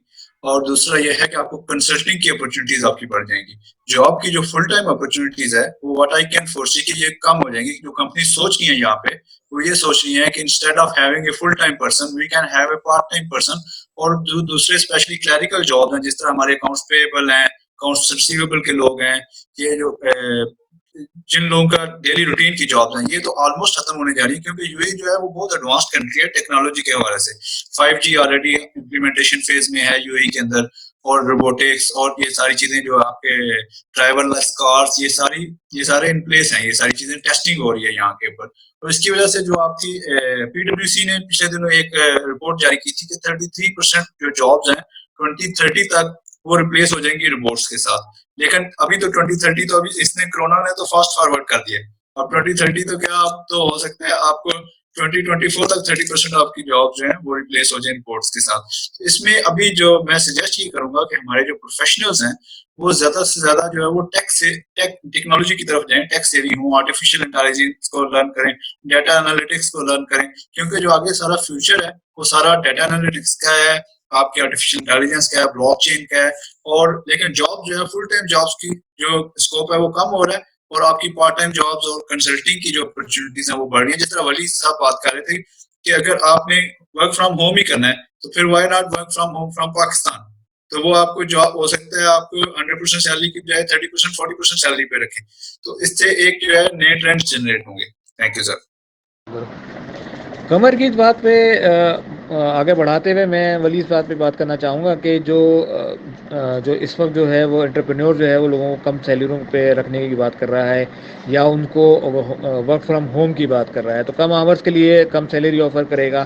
और दूसरा ये है कि आपको कंसल्टिंग की अपॉर्चुनिटीज आपकी बढ़ जाएंगी। जॉब की जो फुल टाइम अपॉर्चुनिटीज है वो व्हाट आई कैन फोरसी कि ये कम हो जाएंगी। जो कंपनी सोच रही है यहाँ पे वो ये सोच रही है कि instead of having a full time person we can have a part time person. और जो दूसरे स्पेशली क्लरिकल जॉब हैं, जिस तरह हमारे अकाउंट्स पेएबल हैं, अकाउंट्स रिसीवेबल के लोग हैं, ये जो जिन लोगों का डेली रूटीन की जॉब है ये तो ऑलमोस्ट खत्म होने जा रही है, क्योंकि यूएई जो है वो बहुत एडवांस कंट्री है टेक्नोलॉजी के हवाले से। 5G ऑलरेडी इम्प्लीमेंटेशन फेज में है यूएई के अंदर, और रोबोटिक्स और ये सारी चीजें जो आपके ड्राइवरलेस कार्स, ये सारे इन प्लेस हैं। ये सारी चीजें टेस्टिंग हो रही है यहाँ के ऊपर। तो इसकी वजह से जो आपकी पीडब्ल्यूसी ने पिछले दिनों एक रिपोर्ट जारी की थी कि 33% जो जॉब्स हैं 2030 तक वो रिप्लेस हो जाएंगी रोबोट्स के साथ। लेकिन अभी तो 2030 तो अभी इसने कोरोना ने तो फास्ट फॉरवर्ड कर दिया। अब 2030 तो क्या आप तो हो सकता है आपको 2024 तक 30% आपकी जॉब जो है वो रिप्लेस हो जाए रिपोर्ट्स के साथ। इसमें अभी जो मैं सजेस्ट ये करूंगा कि हमारे जो प्रोफेशनल्स हैं वो ज्यादा से ज्यादा जो है वो टेक टेक्नोलॉजी की तरफ जाएं, टेक सेवी हों, आर्टिफिशियल इंटेलिजेंस को लर्न करें, डेटा एनालिटिक्स को लर्न करें, क्योंकि जो आगे सारा फ्यूचर है वो सारा डेटा एनालिटिक्स का है, आपके आर्टिफिशियल इंटेलिजेंस का है, ब्लॉकचेन का है। और लेकिन जॉब जो है फुल टाइम जॉब्स की जो स्कोप है वो कम हो रहा है, और आपकी पार्ट टाइम जॉब्स और कंसल्टिंग की जो अपॉर्चुनिटीज हैं वो बढ़ रही है। जिस तरह वली साहब बात कर रहे थे कि अगर आपने वर्क फ्रॉम होम ही करना है तो फिर why not work from home from Pakistan. तो वो आपको जॉब हो सकता है आपको 100% सैलरी की बजाय 30% 40% सैलरी पे रखें। तो इससे एक जो है नए ट्रेंड्स जनरेट होंगे। Thank you sir. कमर की इस बात पे आगे बढ़ाते हुए मैं वली इस बात पे बात करना चाहूँगा कि जो इस वक्त जो है वो एंटरप्रेन्योर जो है वो लोगों को कम सैलरियों पे रखने की बात कर रहा है, या उनको वर्क फ्रॉम होम की बात कर रहा है, तो कम आवर्स के लिए कम सैलरी ऑफ़र करेगा।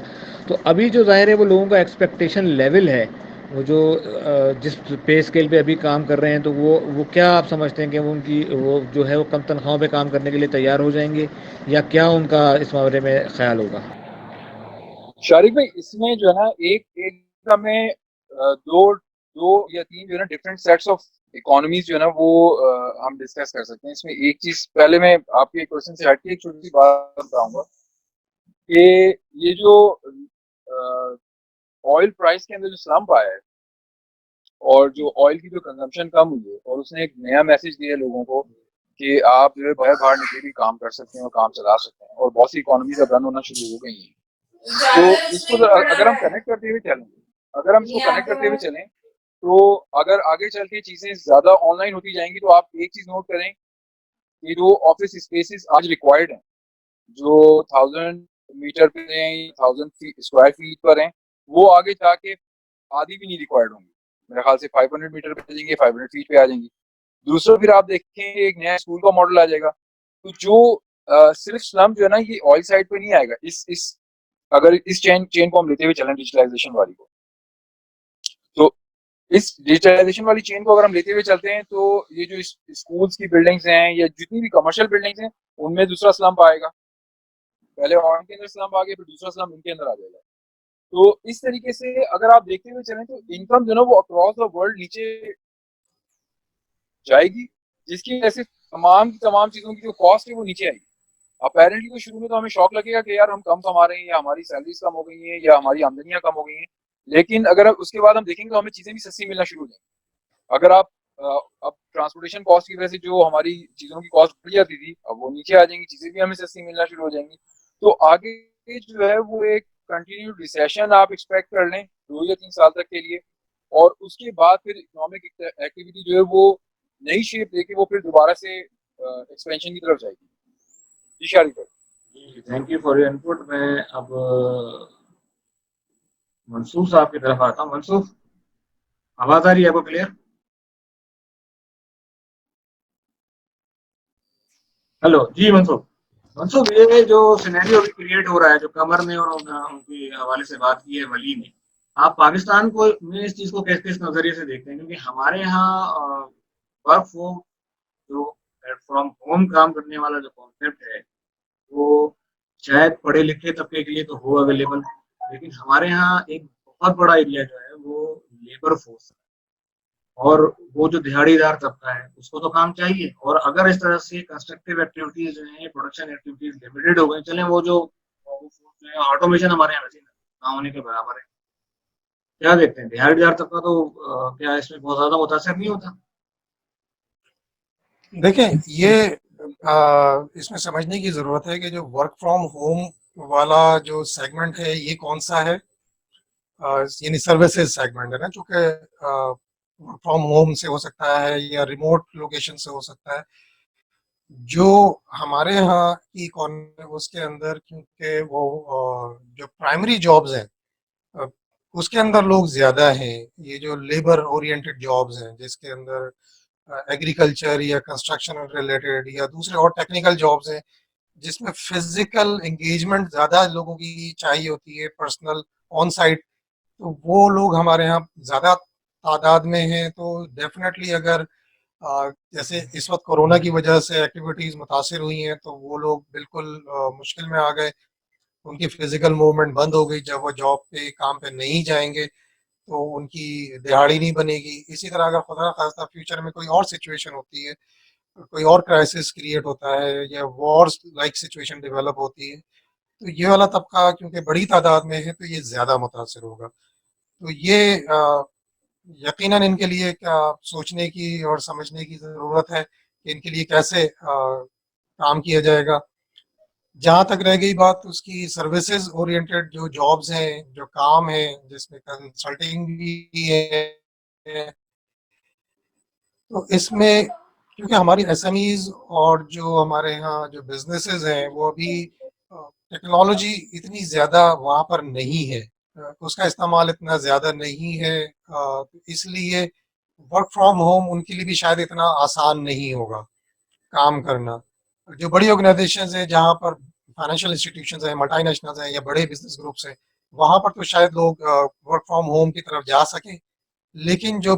तो अभी जो ज़ाहिर है वो लोगों का एक्सपेक्टेशन लेवल है, वो जो जिस पे स्केल पे अभी काम कर रहे हैं, तो वो क्या आप समझते हैं कि उनकी वो जो है वो कम तनख्वाहों पे काम करने के लिए तैयार हो जाएंगे, या क्या उनका इस बारे में ख्याल होगा? शारिक भाई, इसमें जो है ना एक एक हमें दो दो या तीन जो है ना डिफरेंट सेट्स ऑफ इकोनॉमीज जो है ना वो हम डिस्कस कर सकते हैं। इसमें एक चीज पहले मैं आपके क्वेश्चन से हट के एक छोटी सी बात बताऊंगा कि ये जो ऑयल प्राइस के अंदर जो स्लम्प आया है और जो ऑयल की जो कंजम्पशन कम हुई है, और उसने एक नया मैसेज दिया है लोगों को कि आप जो है बाहर निकले भी काम कर सकते हैं और काम चला सकते हैं, और बहुत सी इकोनॉमीज अब रन होना शुरू हो गई हैं। तो इसको अगर हम कनेक्ट करते हुए चलें, तो अगर आगे चल के चीजें ज्यादा ऑनलाइन होती जाएंगी तो आप एक चीज नोट करें कि जो ऑफिस स्पेसेस आज रिक्वायर्ड हैं, जो 1000 मीटर पे हैं, 1000 स्क्वायर फीट पर हैं, वो आगे जाके आधी भी नहीं रिक्वायर्ड होंगी। मेरे ख्याल से 500 मीटर पे आ जाएंगे, 500 फीट पे आ जाएंगी। दूसरा फिर आप देखें एक नया स्कूल का मॉडल आ जाएगा, तो जो सिर्फ स्लम जो है ना ये ऑयल साइड पे नहीं आएगा। इस अगर इस चेन को हम लेते हुए चलें डिजिटलाइजेशन वाली को, तो इस डिजिटलाइजेशन वाली चेन को अगर हम लेते हुए चलते हैं तो ये जो स्कूल्स की बिल्डिंग्स हैं या जितनी भी कमर्शियल बिल्डिंग्स हैं उनमें दूसरा स्लम्प आएगा। पहले ऑयल के अंदर स्लम्प आ गया, फिर दूसरा स्लम्प इनके अंदर आ जाएगा। तो इस तरीके से अगर आप देखते हुए चलें तो इनकम जो है वो अक्रॉस द वर्ल्ड नीचे जाएगी, जिसकी वजह से तमाम की तमाम चीजों की जो कॉस्ट है वो नीचे आएगी। अपेरेंटली तो शुरू में तो हमें शौक लगेगा कि यार हम कम कमा रहे हैं, या हमारी सैलरीज कम हो गई हैं, या हमारी आमदनियां कम हो गई हैं, लेकिन अगर उसके बाद हम देखेंगे तो हमें चीजें भी सस्ती मिलना शुरू हो जाएंगी। अगर आप अब ट्रांसपोर्टेशन कॉस्ट की वजह से जो हमारी चीजों की कॉस्ट बढ़ जाती थी, अब वो नीचे आ जाएंगी, चीजें भी हमें सस्ती मिलना शुरू हो जाएंगी। तो आगे जो है वो एक कंटिन्यूड रिसेशन आप एक्सपेक्ट कर लें 2 या 3 साल तक के लिए, और उसके बाद फिर इकोनॉमिक एक्टिविटी जो है वो नई शेप देके वो फिर दोबारा से एक्सपेंशन की तरफ जाएगी। जी शारिक भाई। Thank you for your input. मैं अब मंसूर साहब की तरफ आता हूँ। मंसूर, आवाज आ रही है आपको क्लियर? हेलो जी मंसूर। मंसूर, ये जो सिनेरियो क्रिएट हो रहा है, जो कमर ने और उनके हवाले से बात की है वली ने, आप पाकिस्तान को में इस चीज़ को किस नज़रिए से देखते हैं? क्योंकि हमारे यहाँ वर्क जो फ्रॉम होम काम करने वाला जो कॉन्सेप्ट है, वो शायद पढ़े-लिखे तबके के लिए तो हो अवेलेबल, लेकिन हमारे यहाँ एक बहुत बड़ा एरिया जो है वो लेबर फोर्स है और वो जो दिहाड़ीदार तबका है, उसको तो काम चाहिए और अगर इस तरह से कंस्ट्रक्टिव एक्टिविटीज़ जो हैं, प्रोडक्शन एक्टिविटीज़ लिमिटेड हो गई, चलें वो फोर्स जो है ऑटोमेशन हमारे यहाँ वैसे ही ना होने के बराबर है। क्या देखते हैं? दिहाड़ीदार तबका तो क्या इसमें बहुत ज़्यादा मुतासिर नहीं होता? देखें, ये इसमें समझने की ज़रूरत है कि जो वर्क फ्रॉम होम वाला जो सेगमेंट है, ये कौन सा है। यानी सर्विसेज सेगमेंट है ना, चूँकि वर्क फ्रॉम होम से हो सकता है या रिमोट लोकेशन से हो सकता है। जो हमारे यहाँ की इकॉनमी उसके अंदर, क्योंकि वो जो प्राइमरी जॉब्स हैं उसके अंदर लोग ज़्यादा हैं। ये जो लेबर ओरिएंटेड जॉब्स हैं जिसके अंदर एग्रीकल्चर या कंस्ट्रक्शन रिलेटेड या दूसरे और टेक्निकल जॉब्स हैं जिसमें फिजिकल एंगेजमेंट ज़्यादा लोगों की चाहिए होती है, पर्सनल ऑन साइट, तो वो लोग हमारे यहाँ ज़्यादा तादाद में हैं। तो डेफिनेटली अगर जैसे इस वक्त कोरोना की वजह से एक्टिविटीज़ मुतासिर हुई हैं तो वो लोग बिल्कुल मुश्किल में आ गए, उनकी फिजिकल मूवमेंट बंद हो गई। जब वो जॉब पे काम पे नहीं जाएंगे तो उनकी दिहाड़ी नहीं बनेगी। इसी तरह अगर खुदा ना खास्ता फ्यूचर में कोई और सिचुएशन होती है, कोई और क्राइसिस क्रिएट होता है या वॉर्स लाइक सिचुएशन डेवलप होती है, तो ये वाला तबका क्योंकि बड़ी तादाद में है तो ये ज़्यादा मुतासर होगा। तो ये यकीनन इनके लिए क्या सोचने की और समझने की ज़रूरत है कि इनके लिए कैसे काम किया जाएगा। जहाँ तक रह गई बात उसकी सर्विसेज ओरिएंटेड जो जॉब्स हैं, जो काम है जिसमें कंसल्टिंग भी है, तो इसमें क्योंकि हमारी एसएमईज और जो हमारे यहाँ जो बिजनेसेस हैं वो अभी टेक्नोलॉजी इतनी ज़्यादा वहाँ पर नहीं है, उसका इस्तेमाल इतना ज़्यादा नहीं है, इसलिए वर्क फ्रॉम होम उनके लिए भी शायद इतना आसान नहीं होगा काम करना। जो बड़ी ऑर्गेनाइजेशंस हैं जहाँ पर फाइनेंशियल इंस्टीट्यूशंस हैं, मल्टीनेशनल्स हैं या बड़े बिजनेस ग्रुप्स हैं, वहाँ पर तो शायद लोग वर्क फ्रॉम होम की तरफ जा सकें। लेकिन जो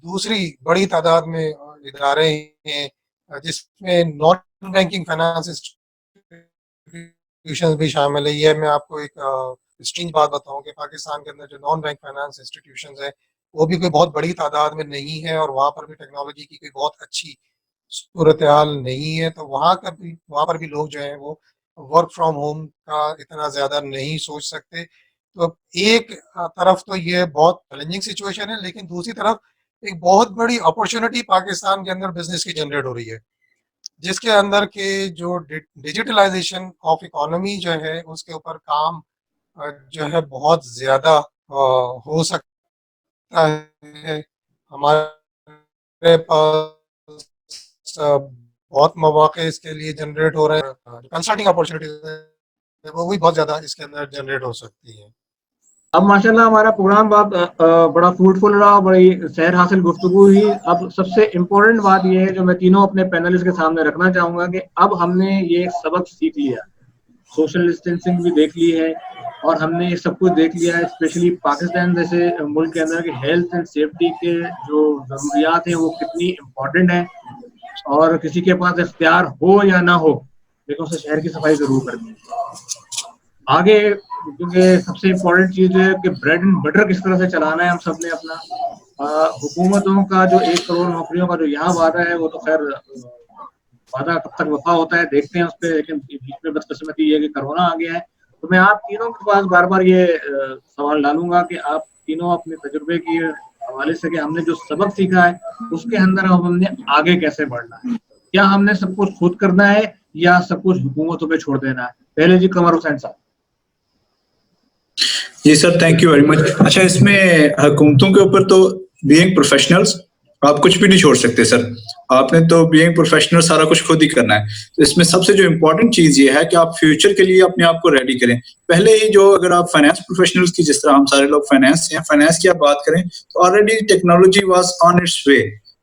दूसरी बड़ी तादाद में इदारे हैं जिसमें नॉन बैंकिंग फाइनेंस इंस्टीट्यूशंस भी शामिल है। ये मैं आपको एक स्ट्रेंज बात बताऊं कि पाकिस्तान के अंदर जो नॉन बैंक फाइनेंस इंस्टीट्यूशंस है वो भी कोई बहुत बड़ी तादाद में नहीं है और वहाँ पर भी टेक्नोलॉजी की कोई बहुत अच्छी सूरत हाल नहीं है। तो वहाँ पर भी लोग जो हैं वो वर्क फ्रॉम होम का इतना ज़्यादा नहीं सोच सकते। तो एक तरफ तो ये बहुत चैलेंजिंग सिचुएशन है, लेकिन दूसरी तरफ एक बहुत बड़ी अपॉर्चुनिटी पाकिस्तान के अंदर बिजनेस की जनरेट हो रही है, जिसके अंदर के जो डिजिटलाइजेशन ऑफ इकोनॉमी जो है उसके ऊपर काम जो है बहुत ज़्यादा हो सकता है। हमारे पास बहुत मौके इसके लिए जनरेट हो रहे हैं, कंसल्टिंग अपॉर्चुनिटीज वो भी बहुत ज़्यादा इसके अंदर जनरेट हो सकती है। अब माशाल्लाह हमारा प्रोग्राम बड़ा फ्रूटफुल रहा, बड़ी सैर हासिल गुफ्तगू हुई। अब सबसे इम्पोर्टेंट बात यह है जो मैं तीनों अपने पैनलिस्ट के सामने रखना चाहूँगा कि अब हमने ये एक सबक सीख लिया, सोशल डिस्टेंसिंग भी देख ली है और हमने ये सब कुछ देख लिया है। स्पेशली पाकिस्तान जैसे मुल्क के अंदर की हेल्थ एंड सेफ्टी के जो ज़रूरियात हैं वो कितनी इम्पोर्टेंट हैं और किसी के पास इख्तियार हो या ना हो लेकिन उसे शहर की सफाई ज़रूर करनी है। आगे क्योंकि सबसे इम्पोर्टेंट चीज़ है कि ब्रेड एंड बटर किस तरह से चलाना है हम सब ने अपना। हुकूमतों का जो 1 करोड़ नौकरियों का जो यहाँ वादा है वो तो खैर वादा कब तक वफा होता है देखते हैं उस पर। लेकिन बीच में बदकिस्मती ये है कि कोरोना आ गया है। तो मैं आप तीनों के पास बार बार ये सवाल डालूंगा कि आप तीनों अपने तजुर्बे की हवाले से कि हमने जो सबक सीखा है उसके अंदर अब हमने आगे कैसे बढ़ना है। क्या हमने सब कुछ खुद करना है या सब कुछ हुकूमतों पे छोड़ देना है? पहले जी कमर हुसैन साहब। जी sir, thank you very much. अच्छा, इसमें हुकूमतों के ऊपर तो बीइंग प्रोफेशनल्स आप कुछ भी नहीं छोड़ सकते सर। आपने तो बीइंग प्रोफेशनल सारा कुछ खुद ही करना है। तो इसमें सबसे जो इम्पोर्टेंट चीज ये है कि आप फ्यूचर के लिए अपने आप को रेडी करें। पहले ही जो अगर आप फाइनेंस प्रोफेशनल्स की, जिस तरह हम सारे लोग फाइनेंस की आप बात करें तो already technology was on its way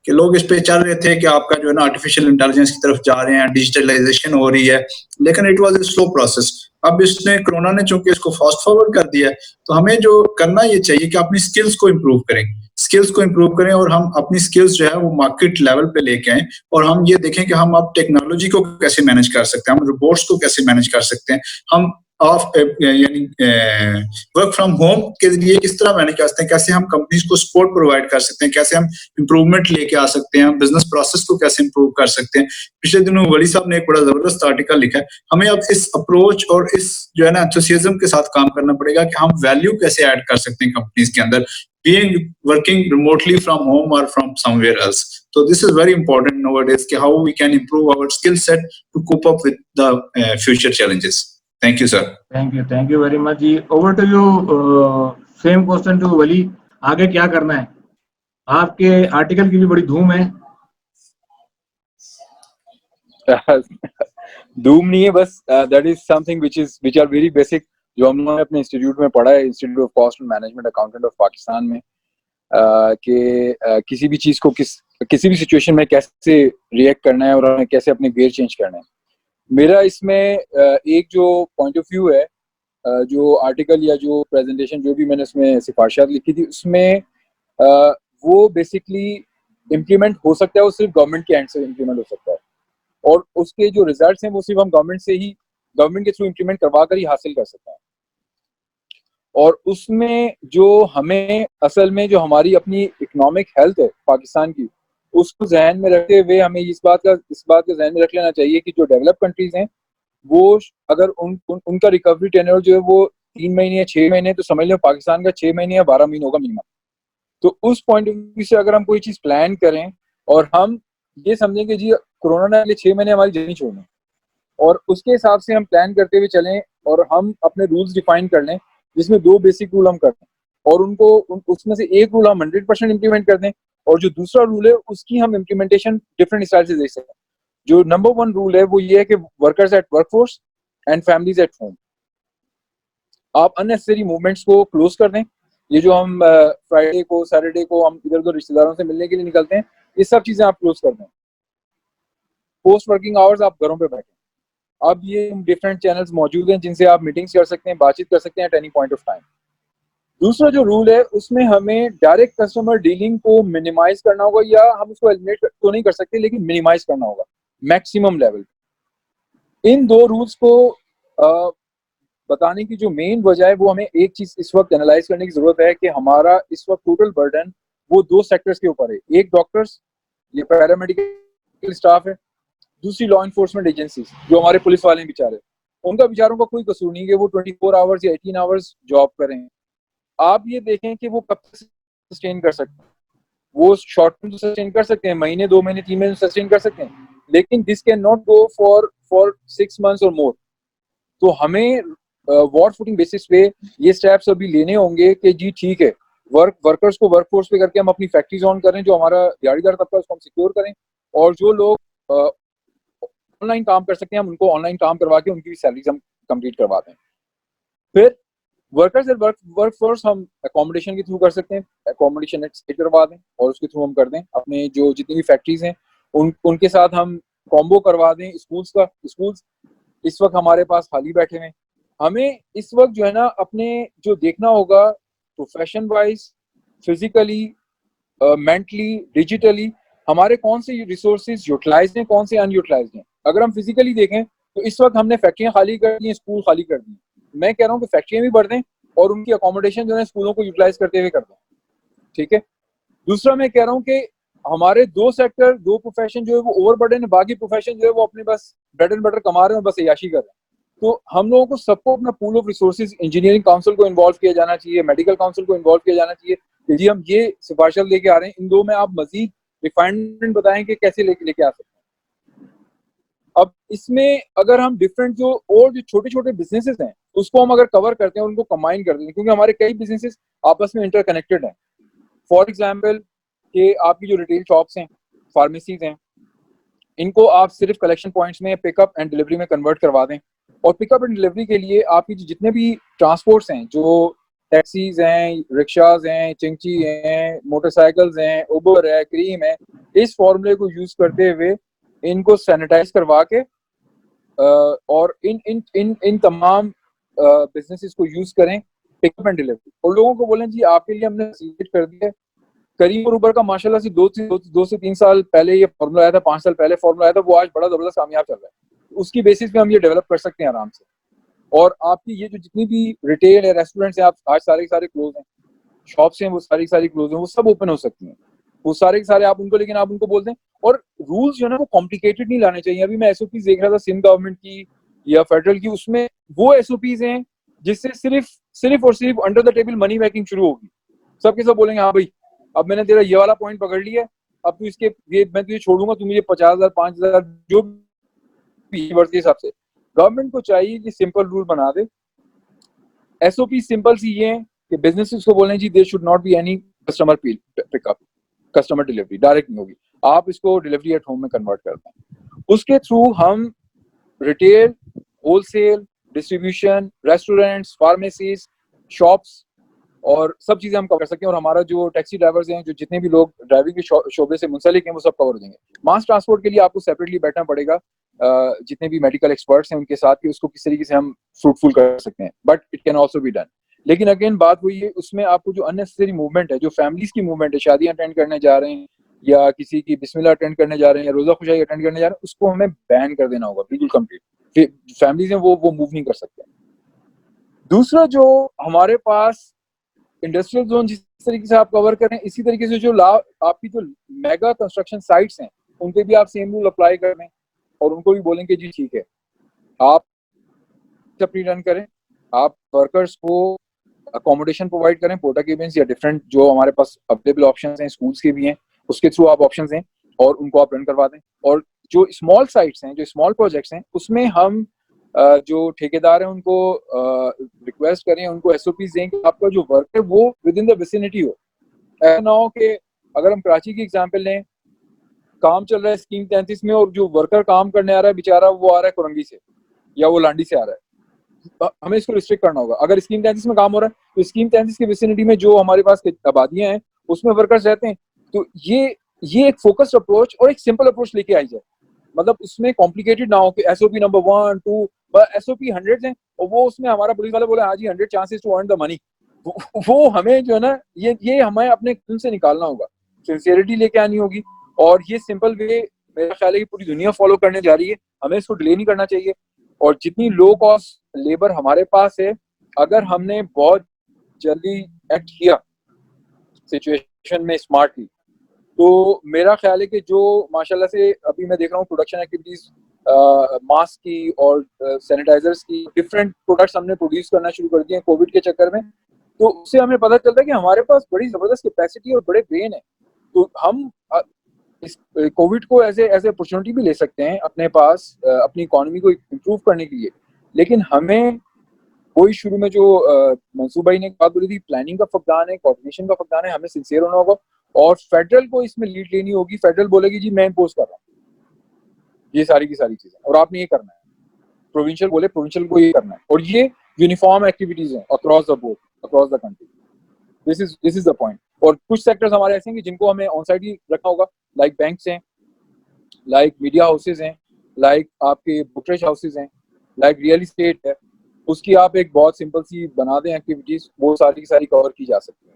कि लोग इस पे चल रहे थे कि आपका जो है ना आर्टिफिशियल इंटेलिजेंस की तरफ जा रहे हैं, डिजिटलाइजेशन हो रही है, लेकिन it was a slow process. अब इसने कोरोना ने चूंकि इसको फास्ट फॉरवर्ड कर दिया है, तो हमें जो करना ये चाहिए कि अपनी स्किल्स को इम्प्रूव करें और हम अपनी स्किल्स जो है वो मार्केट लेवल पे लेके आए, और हम ये देखें कि हम अब टेक्नोलॉजी को कैसे मैनेज कर सकते हैं, हम रोबोट्स को कैसे मैनेज कर सकते हैं, हम ऑफ यानी वर्क फ्रॉम होम के लिए किस तरह मैनेज कर सकते हैं, कैसे हम कंपनीज को सपोर्ट प्रोवाइड कर सकते हैं, कैसे हम इंप्रूवमेंट लेके आ सकते हैं, बिजनेस प्रोसेस को कैसे इंप्रूव कर सकते हैं। पिछले दिनों वली साहब ने एक बड़ा जबरदस्त आर्टिकल लिखा है। हमें अब इस अप्रोच और इस जो है ना एंथुसियाज्म के साथ काम करना पड़ेगा कि हम वैल्यू कैसे ऐड कर सकते हैं कंपनीज के अंदर, being working remotely from home or from somewhere else. So this is very important nowadays, how we can improve our skill set to cope up with the future challenges. Thank you, sir. Thank you very much ji. Over to you, same question to वली। आगे क्या करना है? आपके article की भी बड़ी धूम है। धूम नहीं है, बस that is something which are very basic, जो हम लोगों ने अपने इंस्टीट्यूट में पढ़ा है, institute of cost and management accountant of Pakistan में, कि किसी भी चीज को किसी भी सिचुएशन में कैसे रिएक्ट करना है और हमें कैसे अपने गियर चेंज करना है। मेरा इसमें एक जो पॉइंट ऑफ व्यू है, जो आर्टिकल या जो प्रेजेंटेशन जो भी मैंने उसमें सिफारिशात लिखी थी, उसमें वो बेसिकली इम्प्लीमेंट हो सकता है, वो सिर्फ गवर्नमेंट के एंड से इम्प्लीमेंट हो सकता है, और उसके जो रिजल्ट्स हैं वो सिर्फ हम गवर्नमेंट के थ्रू इम्प्लीमेंट करवा कर ही हासिल कर सकते हैं। और उसमें जो हमें असल में जो हमारी अपनी इकोनॉमिक हेल्थ है पाकिस्तान की, उसको जहन में रखते हुए हमें इस बात का जहन में रख लेना चाहिए कि जो डेवलप कंट्रीज हैं वो अगर उनका रिकवरी टेन्योर जो है वो 3 महीने या 6 महीने, तो समझ लो पाकिस्तान का 6 महीने या 12 महीने होगा मिनिमम। तो उस पॉइंट ऑफ व्यू से अगर हम कोई चीज प्लान करें और हम ये समझें कि जी कोरोना ने अगले 6 महीने हमारी जर्नी छोड़नी, और उसके हिसाब से हम प्लान करते हुए चलें और हम अपने रूल्स डिफाइन कर लें, जिसमें 2 बेसिक रूल हम करते हैं और उसमें से एक रूल हम 100% इम्प्लीमेंट कर दें, और जो दूसरा रूल है उसकी हम इम्प्लीमेंटेशन डिफरेंट स्टाइल से देख सकते हैं। जो नंबर 1 रूल है वो ये है कि workers at workforce and families at home. आप अननेसेसरी मूवमेंट्स को क्लोज कर दें। ये जो हम फ्राइडे को सैटरडे को हम इधर उधर रिश्तेदारों से मिलने के लिए निकलते हैं, ये सब चीजें आप क्लोज कर दें। पोस्ट वर्किंग आवर्स आप घरों पे बैठें। अब ये डिफरेंट चैनल्स मौजूद हैं जिनसे आप मीटिंग्स कर सकते हैं, बातचीत कर सकते हैं at any point of time. दूसरा जो रूल है उसमें हमें डायरेक्ट कस्टमर डीलिंग को मिनिमाइज करना होगा, या हम उसको एलिमिनेट तो नहीं कर सकते लेकिन मिनिमाइज करना होगा मैक्सिमम लेवल। इन 2 रूल्स को बताने की जो मेन वजह है वो हमें एक चीज इस वक्त एनालाइज करने की जरूरत है कि हमारा इस वक्त टोटल बर्डन वो 2 सेक्टर्स के ऊपर है। एक डॉक्टर्स, ये पैरामेडिकल स्टाफ है, दूसरी लॉ इन्फोर्समेंट एजेंसीज जो हमारे पुलिस वाले बेचारे, उनका बेचारों का कोई कसूर नहीं कि वो 24 आवर्स या 18 आवर्स जॉब करें। आप ये देखें कि वो कब तक सस्टेन कर सकते हैं। वो शॉर्ट टर्म तो सस्टेन कर सकते हैं, महीने 2 महीने 3 महीने सस्टेन कर सकते हैं, लेकिन this can not go for 6 months और मोर। तो हमें वॉर फुटिंग बेसिस पे ये स्टेप्स अभी लेने होंगे कि जी ठीक है, वर्कर्स को वर्कफोर्स पे करके हम अपनी फैक्ट्रीज ऑन करें, जो हमारा दिहाड़ीदार तबका उसको हम सिक्योर करें, और जो लोग ऑनलाइन काम कर सकते हैं हम उनको ऑनलाइन काम करवा के उनकी भी सैलरीज हम कंप्लीट करवा दें। फिर वर्कर्स एंड वर्कफोर्स हम अकोमोडेशन के थ्रू कर सकते हैं, अकोमोडेशन नेट करवा दें और उसके थ्रू हम कर दें अपने जो जितनी भी फैक्ट्रीज हैं उनके साथ हम कॉम्बो करवा दें। स्कूल्स इस वक्त हमारे पास खाली बैठे हैं। हमें इस वक्त जो है ना अपने जो देखना होगा profession wise, physically, mentally, digitally हमारे कौन से रिसोर्सेज यूटिलाइज हैं, कौन से अनयूटिलाइज हैं। अगर हम फिजिकली देखें तो इस वक्त हमने फैक्ट्रियां खाली कर दी हैं, स्कूल खाली कर दिए। मैं कह रहा हूँ कि फैक्ट्रियां भी बढ़ दें और उनकी अकोमोडेशन जो है स्कूलों को यूटिलाइज करते हुए कर दें, ठीक है। दूसरा मैं कह रहा हूँ कि हमारे 2 सेक्टर 2 प्रोफेशन जो है वो ओवरबर्डन है, बाकी प्रोफेशन जो है वो अपने बस ब्रेड एंड बटर कमा रहे हैं और बस अय्याशी कर रहे हैं। तो हम लोगों को सबको अपना pool of resources, engineering council को इन्वॉल्व किया जाना चाहिए, मेडिकल काउंसिल को इन्वॉल्व किया जाना चाहिए कि जी हम ये सिफारिश लेके आ रहे हैं, इन 2 में आप मजीद रिफाइनमेंट बताएं कि कैसे लेके आ सकते हैं। अब इसमें अगर हम डिफरेंट जो और जो छोटे छोटे बिजनेसेस हैं उसको हम अगर कवर करते हैं, उनको कंबाइन करते हैं, क्योंकि हमारे कई बिजनेसेस आपस में इंटरकनेक्टेड हैं। फॉर एग्जाम्पल कि आपकी जो रिटेल शॉप्स हैं, फार्मेसीज हैं, इनको आप सिर्फ कलेक्शन पॉइंट्स में पिकअप एंड डिलीवरी में कन्वर्ट करवा दें, और पिकअप एंड डिलीवरी के लिए आपकी जितने भी ट्रांसपोर्ट्स हैं, जो टैक्सीज हैं, रिक्शाज हैं, चिंची हैं, मोटरसाइकिल्स हैं, उबर है, क्रीम है, इस फॉर्मूले को यूज करते हुए इनको सैनिटाइज करवा के और इन तमाम बिजनेसेस को यूज करें पिकअप एंड डिलीवरी, और लोगों को बोलें जी आपके लिए हमने फैसिलिटेट कर दिया है। करीम और उबर का माशाल्लाह से 2 से 3 साल पहले ये फॉर्मूला आया था, 5 साल पहले फॉर्मूला आया था, वो आज बड़ा जबरदस्त कामयाब चल रहा है। उसकी बेसिस पे हम ये डेवलप कर सकते हैं आराम से। और आपकी ये जो जितनी भी रिटेल है, रेस्टोरेंट्स हैं, आप आज सारे के सारे क्लोज हैं, शॉप्स हैं वो सारी सारी क्लोज हैं, वो सब ओपन हो सकती हैं, वो सारे के सारे आप उनको, लेकिन आप उनको बोल दें। और रूल्स जो है ना वो कॉम्प्लिकेटेड नहीं लाने चाहिए। अभी मैं एसओपीज देख रहा था सिंध गवर्नमेंट की या फेडरल की, उसमें वो एसओपीज हैं जिससे सिर्फ और सिर्फ under the table money making शुरू होगी। सबके सब बोलेंगे हाँ भाई अब मैंने तेरा ये वाला पॉइंट पकड़ लिया, अब तू इसके ये मैं तुझे छोड़ूंगा, तू मुझे 50,000 5,000 जो भी वर्थ के हिसाब से। गवर्नमेंट को चाहिए कि सिंपल रूल बना दे। एसओपी सिंपल सी ये है कि बिजनेसेस को बोलें जी there should not be any customer pickup, customer delivery direct नहीं होगी, आप इसको डिलीवरी एट होम में कन्वर्ट कर दें। उसके थ्रू हम retail, wholesale, distribution, restaurants, pharmacies, shops और सब चीजें हम कवर कर सकते हैं। और हमारा जो टैक्सी ड्राइवर्स हैं, जो जितने भी लोग ड्राइविंग के शोबे से मुंसलिक हैं, वो सब कवर हो देंगे। मास ट्रांसपोर्ट के लिए आपको सेपरेटली बैठना पड़ेगा जितने भी मेडिकल एक्सपर्ट्स हैं उनके साथ, कि उसको किस तरीके से हम फ्रूटफुल कर सकते हैं, but it can also be done. लेकिन अगेन बात वही है, उसमें आपको जो अननेसेसरी मूवमेंट है, जो फैमिलीज की मूवमेंट है, शादियां अटेंड करने जा रहे हैं या किसी की बिस्मिल्लाह अटेंड करने जा रहे हैं या रोजा खुशाई अटेंड करने जा रहे हैं, उसको हमें बैन कर देना होगा बिल्कुल कंप्लीट। फैमिलीज हैं वो मूव नहीं कर सकते। दूसरा जो हमारे पास इंडस्ट्रियल जोन जिस तरीके से आप कवर करें, इसी तरीके से जो आपकी जो मेगा कंस्ट्रक्शन साइट्स हैं उन पे भी आप सेम रूल अप्लाई कर दें और उनको भी बोलें कि जी ठीक है आप अपनी रन करें, आप वर्कर्स को अकोमोडेशन प्रोवाइड करें, पोर्टा केबिन्स या डिफरेंट जो हमारे पास अवेलेबल ऑप्शंस हैं, स्कूल्स के भी हैं, उसके थ्रू आप ऑप्शंस हैं और उनको आप रन करवा दें। और जो स्मॉल साइट्स हैं, जो स्मॉल प्रोजेक्ट्स हैं, उसमें हम जो ठेकेदार हैं उनको रिक्वेस्ट करें, उनको एसओपीज दें कि आपका जो वर्क है वो विद इन द विसिनिटी हो। ऐसा ना हो कि अगर हम कराची की एग्जांपल लें, काम चल रहा है स्कीम 33 में और जो वर्कर काम करने आ रहा है बेचारा वो आ रहा है कुरंगी से या वो लांडी से आ रहा है, हमें इसको रिस्ट्रिक्ट करना होगा। अगर स्कीम 33 में काम हो रहा है तो स्कीम 33 की विसिनिटी में जो हमारे पास आबादियां हैं उसमें वर्कर्स रहते हैं, तो ये एक फोकस्ड अप्रोच और एक सिंपल अप्रोच लेके आई जाए। मतलब उसमें कॉम्प्लिकेटेड ना हो कि एसओपी नंबर 1 2 एसओपी 100 हैं और वो उसमें हमारा पुलिस वाले बोले हाँ जी 100 chances to earn the money, वो हमें जो है ना ये हमें अपने खून से निकालना होगा, सिंसियरिटी लेके आनी होगी। और ये सिंपल वे मेरा ख्याल है कि पूरी दुनिया फॉलो करने जा रही है, हमें इसको डिले नहीं करना चाहिए। और जितनी लो कॉस्ट लेबर हमारे पास है, अगर हमने बहुत जल्दी एक्ट किया सिचुएशन में स्मार्टली, तो मेरा ख्याल है कि जो माशाल्लाह से अभी मैं देख रहा हूँ प्रोडक्शन एक्टिविटीज मास्क की और सैनिटाइजर्स की, डिफरेंट प्रोडक्ट्स हमने प्रोड्यूस करना शुरू कर दिए हैं कोविड के चक्कर में, तो उससे हमें पता चलता है कि हमारे पास बड़ी जबरदस्त कैपेसिटी और बड़े ब्रेन है। तो हम इस कोविड को एज ए अपॉर्चुनिटी भी ले सकते हैं अपने पास अपनी इकोनॉमी को इम्प्रूव करने के लिए। लेकिन हमें वही शुरू में जो मंसूर भाई ने बात बोली थी, प्लानिंग का फकदान है, कोऑर्डिनेशन का फकदान है, हमें सिंसियर होना होगा और फेडरल को इसमें लीड लेनी होगी। फेडरल बोलेगी जी मैं इम्पोज कर रहा हूँ ये सारी की सारी चीजें और आपने ये करना है, प्रोविंशियल बोले प्रोविंशियल को ये करना है, और ये यूनिफॉर्म एक्टिविटीज हैं across the board, across the country. This is the point. और कुछ सेक्टर्स हमारे ऐसे हैं कि जिनको हमें ऑन साइड ही रखना होगा, लाइक बैंक्स हैं, लाइक मीडिया हाउसेज हैं, लाइक आपके बुकरेज हाउसेज हैं, लाइक रियल इस्टेट है, उसकी आप एक बहुत सिंपल सी बना दें एक्टिविटीज, वो सारी की सारी कवर की जा सकती है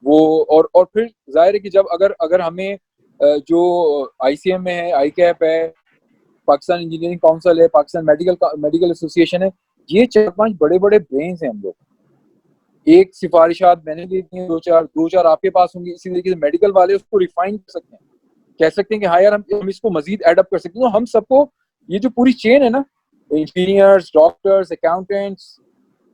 वो। और फिर जाहिर है कि जब अगर हमें जो आईसीएम में है, आईकैप है, पाकिस्तान इंजीनियरिंग काउंसिल है, पाकिस्तान मेडिकल एसोसिएशन है, ये 4-5 बड़े बड़े ब्रेन्स हैं हम लोग। एक सिफारिशात मैंने दी थी, दो चार आपके पास होंगी। इसी तरीके से मेडिकल वाले उसको रिफाइन कर सकते हैं, कह सकते हैं कि हाँ यार हम इसको मजीद एडअप कर सकते हैं। तो हम सबको ये जो पूरी चेन है ना, इंजीनियर्स, डॉक्टर्स, अकाउंटेंट्स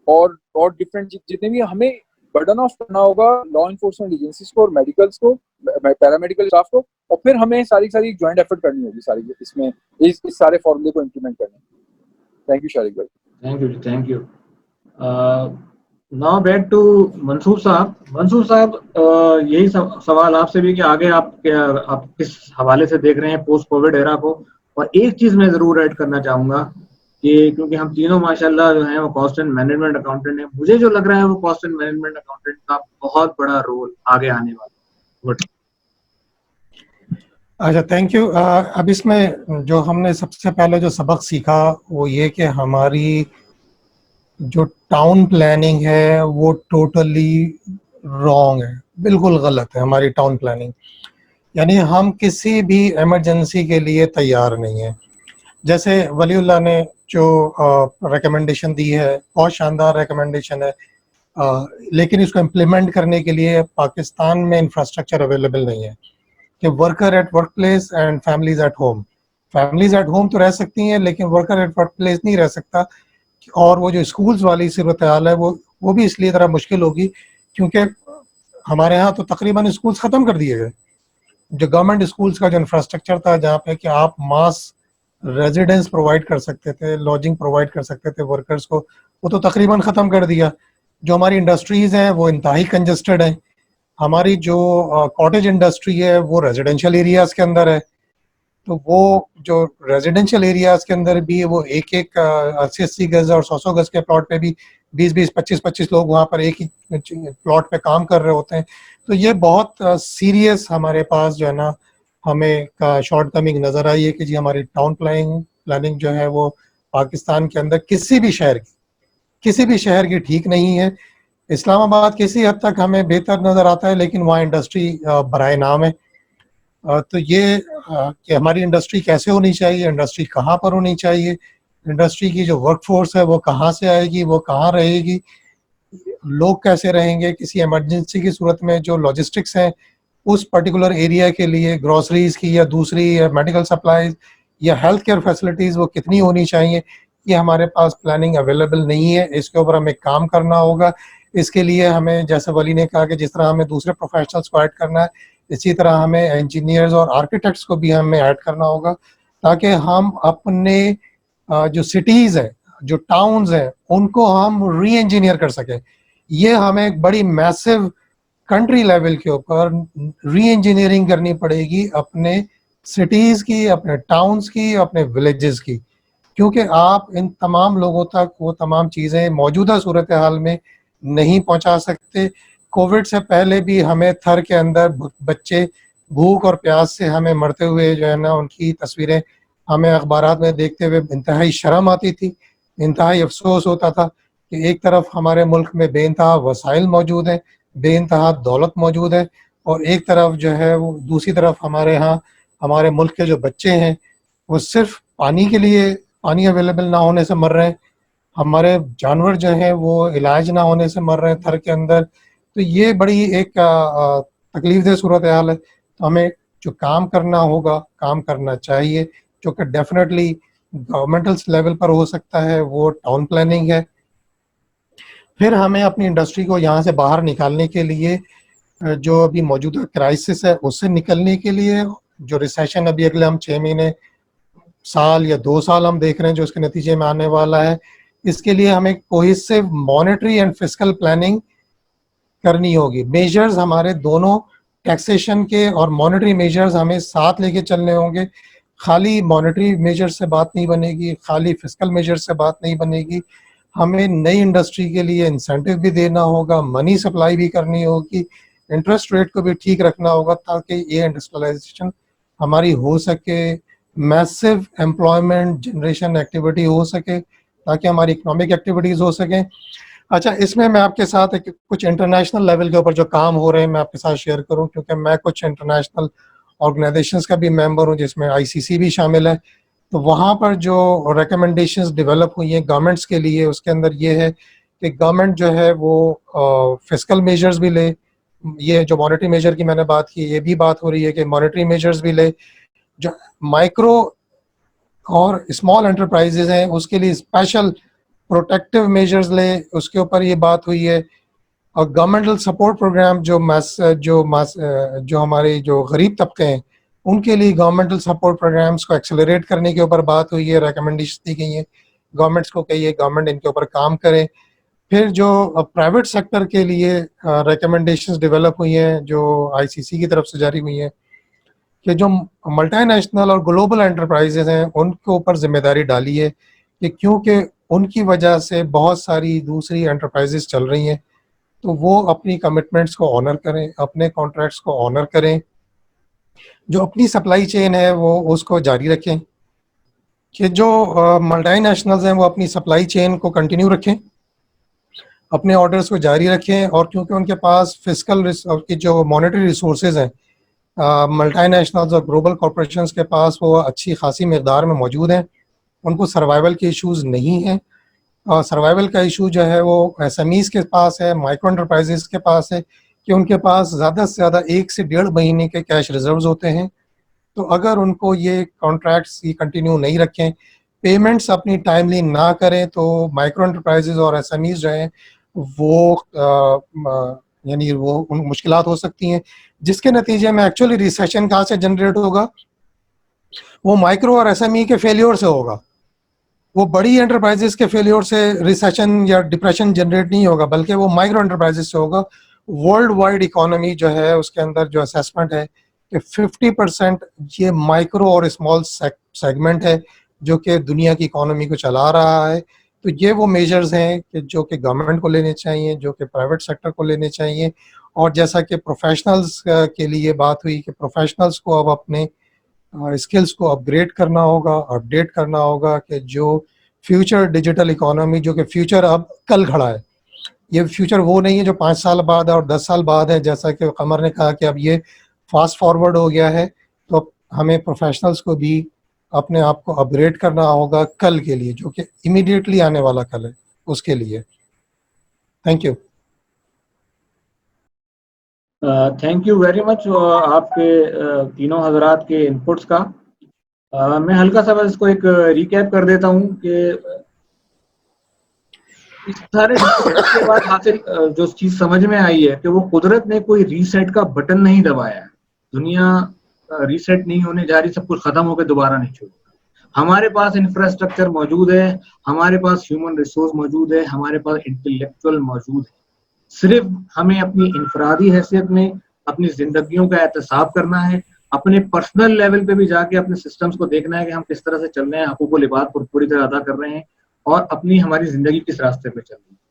और डिफरेंट जितने भी, हमें बर्डन ऑफ करना होगा लॉ इन्फोर्समेंट एजेंसीज को और मेडिकल्स को, पैरामेडिकल स्टाफ को, और फिर हमें सारी ज्वाइंट एफर्ट करनी होगी सारी इसमें इस सारे फॉर्मूले को इम्प्लीमेंट करने। थैंक यू शारिक भाई। Thank you. Now back to Mansoor साहब। मंसूर साहब, यही सवाल आपसे भी कि आगे आप किस हवाले से देख रहे हैं पोस्ट कोविड एरा को। और एक चीज मैं जरूर ऐड करना चाहूंगा कि क्योंकि हम तीनों माशाल्लाह जो हैं वो कॉस्ट एंड मैनेजमेंट अकाउंटेंट हैं, मुझे जो लग रहा है वो कॉस्ट एंड मैनेजमेंट अकाउंटेंट का बहुत बड़ा रोल आगे आने वाला है। अच्छा, थैंक यू। अब इसमें जो हमने सबसे पहले जो सबक सीखा वो ये कि हमारी जो टाउन प्लानिंग है वो टोटली रॉन्ग है, बिल्कुल गलत है हमारी टाउन प्लानिंग। यानी हम किसी भी इमरजेंसी के लिए तैयार नहीं है। जैसे वलीउल्लाह ने जो रिकमेंडेशन दी है, बहुत शानदार रिकमेंडेशन है, लेकिन इसको इम्प्लीमेंट करने के लिए पाकिस्तान में इंफ्रास्ट्रक्चर अवेलेबल नहीं है कि worker at work place and families at home. Families at home तो रह सकती हैं लेकिन वर्कर एट वर्क प्लेस नहीं रह सकता। और वो जो स्कूल्स वाली सूरत हाल है वो भी इसलिए ज़रा मुश्किल होगी क्योंकि हमारे यहाँ तो तकरीबन स्कूल्स ख़त्म कर दिए गए। जो गवर्नमेंट स्कूल्स का जो इंफ्रास्ट्रक्चर था जहाँ पे कि आप मास रेजिडेंस प्रोवाइड कर सकते थे, लॉजिंग प्रोवाइड कर सकते थे वर्कर्स को, वो तो तकरीबन ख़त्म कर दिया। जो हमारी इंडस्ट्रीज़ हैं वो इंतहाई कंजस्टेड हैं। हमारी जो कॉटेज इंडस्ट्री है वो रेजिडेंशियल एरियाज़ के अंदर है। तो वो जो रेजिडेंशियल एरियाज के अंदर भी वो एक एक 80-80 गज और 100-100 गज के प्लॉट पे भी 20-20 25-25 लोग वहाँ पर एक ही प्लॉट पे काम कर रहे होते हैं। तो ये बहुत सीरियस हमारे पास जो है ना हमें का शॉर्ट कमिंग नज़र आई है कि जी हमारी टाउन प्लानिंग जो है वो पाकिस्तान के अंदर किसी भी शहर की ठीक नहीं है। इस्लामाबाद किसी हद तक हमें बेहतर नज़र आता है लेकिन वहाँ इंडस्ट्री बराए नाम है। तो ये कि हमारी इंडस्ट्री कैसे होनी चाहिए, इंडस्ट्री कहाँ पर होनी चाहिए, इंडस्ट्री की जो वर्कफोर्स है वो कहाँ से आएगी, वो कहाँ रहेगी, लोग कैसे रहेंगे, किसी इमरजेंसी की सूरत में जो लॉजिस्टिक्स हैं उस पर्टिकुलर एरिया के लिए ग्रोसरीज की या दूसरी या मेडिकल सप्लाईज या हेल्थ केयर फैसिलिटीज़ वो कितनी होनी चाहिए, ये हमारे पास प्लानिंग अवेलेबल नहीं है। इसके ऊपर हमें काम करना होगा। इसके लिए हमें, जैसे वली ने कहा कि जिस तरह हमें दूसरे प्रोफेशनल्स को ऐड करना है, इसी तरह हमें इंजीनियर्स और आर्किटेक्ट्स को भी हमें ऐड करना होगा ताकि हम अपने जो सिटीज़ हैं, जो टाउन्स हैं, उनको हम री इंजीनियर कर सकें। ये हमें एक बड़ी मैसिव कंट्री लेवल के ऊपर री इंजीनियरिंग करनी पड़ेगी अपने सिटीज़ की, अपने टाउन्स की, अपने विलेजेस की, क्योंकि आप इन तमाम लोगों तक वो तमाम चीज़ें मौजूदा सूरत हाल में नहीं पहुंचा सकते। कोविड से पहले भी हमें थर के अंदर बच्चे भूख और प्यास से हमें मरते हुए जो है ना उनकी तस्वीरें हमें अखबारात में देखते हुए इंतहाई शर्म आती थी, इंतहाई अफसोस होता था कि एक तरफ हमारे मुल्क में बेइंतहा वसाइल मौजूद हैं, बेइंतहा दौलत मौजूद है, और एक तरफ जो है वो दूसरी तरफ हमारे यहाँ हमारे मुल्क के जो बच्चे हैं वो सिर्फ पानी के लिए, पानी अवेलेबल ना होने से मर रहे हैं। हमारे जानवर जो हैं वो इलाज ना होने से मर रहे हैं थर के अंदर। तो ये बड़ी एक तकलीफ दह सूरत हाल है। तो हमें जो काम करना होगा, काम करना चाहिए, जो कि डेफिनेटली गवर्नमेंटल लेवल पर हो सकता है, वो टाउन प्लानिंग है। फिर हमें अपनी इंडस्ट्री को यहाँ से बाहर निकालने के लिए जो अभी मौजूदा क्राइसिस है उससे निकलने के लिए, जो रिसेशन अभी अगले हम 6 महीने, साल या 2 साल हम देख रहे हैं जो इसके नतीजे में आने वाला है, इसके लिए हमें cohesive monetary and fiscal planning करनी होगी। मेजर्स हमारे दोनों, टैक्सेशन के और मॉनेटरी मेजर्स हमें साथ लेके चलने होंगे। खाली मॉनेटरी मेजर्स से बात नहीं बनेगी, खाली फिस्कल मेजर्स से बात नहीं बनेगी। हमें नई इंडस्ट्री के लिए इंसेंटिव भी देना होगा, मनी सप्लाई भी करनी होगी, इंटरेस्ट रेट को भी ठीक रखना होगा ताकि ये इंडस्ट्रियलाइजेशन हमारी हो सके, मैसिव एम्प्लॉयमेंट जनरेशन एक्टिविटी हो सके ताकि हमारी इकोनॉमिक एक्टिविटीज़ हो सकें। अच्छा, इसमें मैं आपके साथ एक कुछ इंटरनेशनल लेवल के ऊपर जो काम हो रहे हैं मैं आपके साथ शेयर करूं, क्योंकि मैं कुछ इंटरनेशनल ऑर्गेनाइजेशंस का भी मेंबर हूं जिसमें आईसीसी भी शामिल है। तो वहाँ पर जो रिकमेंडेशंस डेवलप हुई हैं गवर्नमेंट्स के लिए, उसके अंदर ये है कि गवर्नमेंट जो है वो फिस्कल मेजर्स भी ले। ये जो मॉनेटरी मेजर की मैंने बात की, ये भी बात हो रही है कि मॉनेटरी मेजर्स भी ले। जो माइक्रो और स्मॉल एंटरप्राइजेज हैं उसके लिए स्पेशल प्रोटेक्टिव मेजर्स ले, उसके ऊपर ये बात हुई है। और गवर्नमेंटल सपोर्ट प्रोग्राम जो हमारे जो गरीब तबके हैं उनके लिए गवर्नमेंटल सपोर्ट प्रोग्राम्स को एक्सेलरेट करने के ऊपर बात हुई है, रिकमेंडेशन दी गई है गवर्नमेंट्स को कि ये गवर्नमेंट इनके ऊपर काम करें। फिर जो प्राइवेट सेक्टर के लिए रिकमेंडेशंस डेवलप हुई हैं जो आईसीसी की तरफ से जारी हुई हैं कि जो मल्टीनेशनल और ग्लोबल एंटरप्राइजेज हैं उनके ऊपर जिम्मेदारी डाली है कि क्योंकि उनकी वजह से बहुत सारी दूसरी एंटरप्राइजेज चल रही हैं, तो वो अपनी कमिटमेंट्स को ऑनर करें, अपने कॉन्ट्रैक्ट्स को ऑनर करें। जो अपनी सप्लाई चेन है वो उसको जारी रखें, कि जो मल्टीनेशनल्स हैं वो अपनी सप्लाई चेन को कंटिन्यू रखें, अपने ऑर्डर्स को जारी रखें, और क्योंकि उनके पास फिजिकल की जो मॉनेटरी रिसोर्सेज हैं मल्टीनेशनल्स और ग्लोबल कॉरपोरेशंस के पास वो अच्छी खासी मकदार में मौजूद हैं, उनको सर्वाइवल के इश्यूज नहीं हैं। सर्वाइवल का इशू जो है वो एसएमईज के पास है, माइक्रो एंटरप्राइजेस के पास है, कि उनके पास ज़्यादा से ज़्यादा 1 से 1.5 महीने के कैश रिजर्व्स होते हैं। तो अगर उनको ये कॉन्ट्रैक्ट्स ये कंटिन्यू नहीं रखें, पेमेंट्स अपनी टाइमली ना करें, तो माइक्रो एंटरप्राइजेस और एसएमईज जो हैं वो यानी वो उन मुश्किलात हो सकती हैं, जिसके नतीजे में एक्चुअली रिसेशन कहाँ से जनरेट होगा, वो माइक्रो और एसएमई के फेलियर से होगा। वो बड़ी एंटरप्राइजेस के फेलियर से रिसेशन या डिप्रेशन जनरेट नहीं होगा, बल्कि वो माइक्रो एंटरप्राइजेस से होगा। वर्ल्ड वाइड इकोनॉमी जो है उसके अंदर जो असेसमेंट है कि 50% ये माइक्रो और स्मॉल सेगमेंट है जो कि दुनिया की इकोनॉमी को चला रहा है। तो ये वो मेजर्स हैं कि जो कि गवर्नमेंट को लेने चाहिए, जो कि प्राइवेट सेक्टर को लेने चाहिए। और जैसा कि प्रोफेशनल्स के लिए बात हुई कि प्रोफेशनल्स को अब अपने स्किल्स को अपग्रेड करना होगा, अपडेट करना होगा, कि जो फ्यूचर डिजिटल इकोनॉमी जो कि फ्यूचर अब कल खड़ा है, ये फ्यूचर वो नहीं है जो 5 साल बाद और 10 साल बाद है, जैसा कि कमर ने कहा कि अब ये फास्ट फॉरवर्ड हो गया है। तो अब हमें प्रोफेशनल्स को भी अपने आप को अपग्रेड करना होगा कल के लिए, जो कि इमीडिएटली आने वाला कल है, उसके लिए। Thank you. Thank you very much आपके तीनों हजरात के इनपुट्स का। मैं हल्का सा बस इसको एक रिकैप कर देता हूँ कि इस सारे के बाद हासिल जो चीज समझ में आई है कि वो कुदरत ने कोई रीसेट का बटन नहीं दबाया है। दुनिया रीसेट नहीं होने जा रही, सब कुछ खत्म होकर दोबारा नहीं शुरू। हमारे पास इंफ्रास्ट्रक्चर मौजूद है, हमारे पास ह्यूमन रिसोर्स मौजूद है, हमारे पास इंटेलेक्चुअल मौजूद है। सिर्फ हमें अपनी इंफरादी हैसियत में अपनी जिंदगियों का एहतसाब करना है, अपने पर्सनल लेवल पे भी जाके अपने सिस्टम्स को देखना है कि हम किस तरह से चल रहे हैं, हकूक़ लिबाद को पूरी तरह अदा कर रहे हैं और अपनी हमारी जिंदगी किस रास्ते पे चल रही है।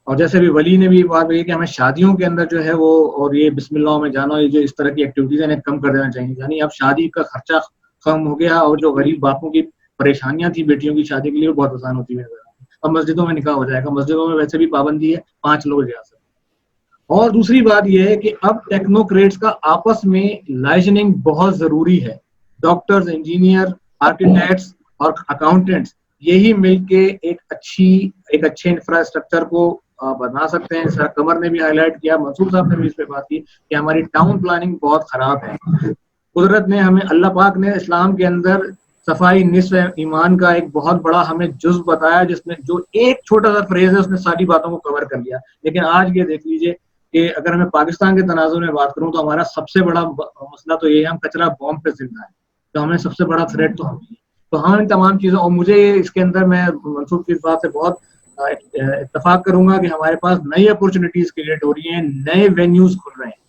और जैसे भी वली ने भी बात कही कि हमें शादियों के अंदर जो है वो और ये बिस्मिल्लाह में जाना, ये जो इस तरह की एक्टिविटीज है कम कर देना चाहिए। यानी अब शादी का खर्चा कम हो गया और जो गरीब बापों की परेशानियां थी बेटियों की शादी के लिए वो बहुत आसान होती है। अब मस्जिदों में निकाह हो जाएगा, मस्जिदों में वैसे भी पाबंदी है, 5 लोग जा सकते। और दूसरी बात यह है कि अब टेक्नोक्रेट्स का आपस में लाइजनिंग बहुत जरूरी है। डॉक्टर्स, इंजीनियर, आर्किटेक्ट्स और अकाउंटेंट्स यही मिलके एक अच्छे इंफ्रास्ट्रक्चर को बना सकते हैं। सर कमर ने भी हाईलाइट किया, मंसूर साहब ने भी इस पे बात की कि हमारी टाउन प्लानिंग बहुत खराब है। कुदरत ने हमें, अल्लाह पाक ने इस्लाम के अंदर सफाई निस्फ ईमान का एक बहुत बड़ा हमें जुज़ बताया, जिसमें जो एक छोटा सा फ्रेज है उसने सारी बातों को कवर कर लिया। लेकिन आज ये देख लीजिए कि अगर मैं पाकिस्तान के तनाजुर में बात करूं तो हमारा सबसे बड़ा मसला तो ये है, हम कचरा बॉम्ब पे जिंदा है। तो हमें सबसे बड़ा थ्रेट तो हम ही। तो हम इन तमाम चीजों, और मुझे इसके अंदर मैं मंसूर की इस बात से बहुत इत्तेफाक करूंगा कि हमारे पास नई अपॉर्चुनिटीज क्रिएट हो रही हैं, नए वेन्यूज खुल रहे हैं।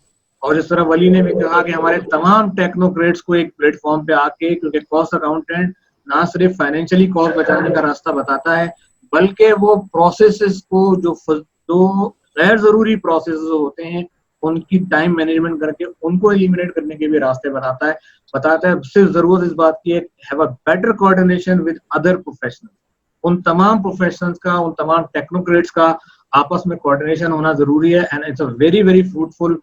और जिस तरह वली ने भी कहा कि हमारे तमाम टेक्नोक्रेट्स को एक प्लेटफॉर्म पे आके, क्योंकि कॉस्ट अकाउंटेंट ना सिर्फ फाइनेंशियली कॉस्ट बचाने का रास्ता बताता है, बल्कि वो प्रोसेसेस को जो गैर जरूरी प्रोसेस होते हैं उनकी टाइम मैनेजमेंट करके उनको एलिमिनेट करने के भी रास्ते बताता है। सिर्फ जरूरत इस बात की है, have a better coordination with other professionals. उन तमाम प्रोफेशनल्स का, उन तमाम टेक्नोक्रेट्स का आपस में कोऑर्डिनेशन होना जरूरी है। And it's a very very fruitful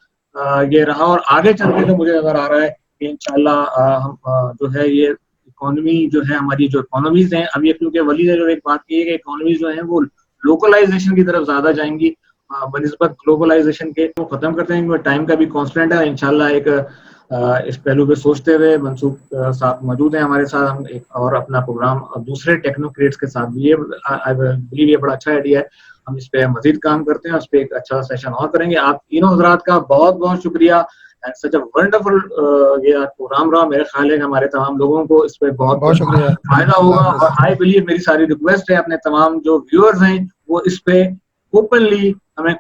ये रहा। और आगे चल के तो मुझे नजर आ रहा है कि इंशाल्लाह हम जो है ये इकोनॉमी जो है, हमारी जो इकोनॉमीज हैं, अब ये क्योंकि वली ने जो एक बात की है कि इकोनॉमीज जो है वो लोकलाइजेशन की तरफ ज्यादा जाएंगी बनिस्बत ग्लोबलाइजेशन के। तो खत्म करते हैं, टाइम का भी कांस्टेंट है। इंशाल्लाह एक इस पहलू पे सोचते हुए मंसूर साहब मौजूद हैं हमारे साथ, हम एक और अपना प्रोग्राम दूसरे टेक्नोक्रेट्स के साथ भी, आई बिलीव ये बड़ा अच्छा आइडिया है, हम इस पे मजीद काम करते हैं, उस पर एक अच्छा सेशन और करेंगे। आप तीनों हजरात का बहुत बहुत शुक्रिया। सच अ वंडरफुल ये प्रोग्राम रहा। मेरे ख्याल है हमारे तमाम लोगों को इस पे बहुत शुक्रिया, फायदा होगा। और आई बिलीव मेरी सारी रिक्वेस्ट है अपने तमाम जो व्यूअर्स हैं वो इस पे ओपनली हमें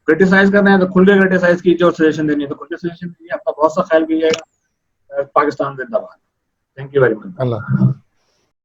क्रिटिसाइज करना है तो खुल के क्रिटिसाइज कीजिए और सजेशन देनी है तो खुल के सजेशन दीजिए। आपका बहुत सा ख्याल कीजिएगा। पाकिस्तान जिंदाबाद। Thank you very much. Allah.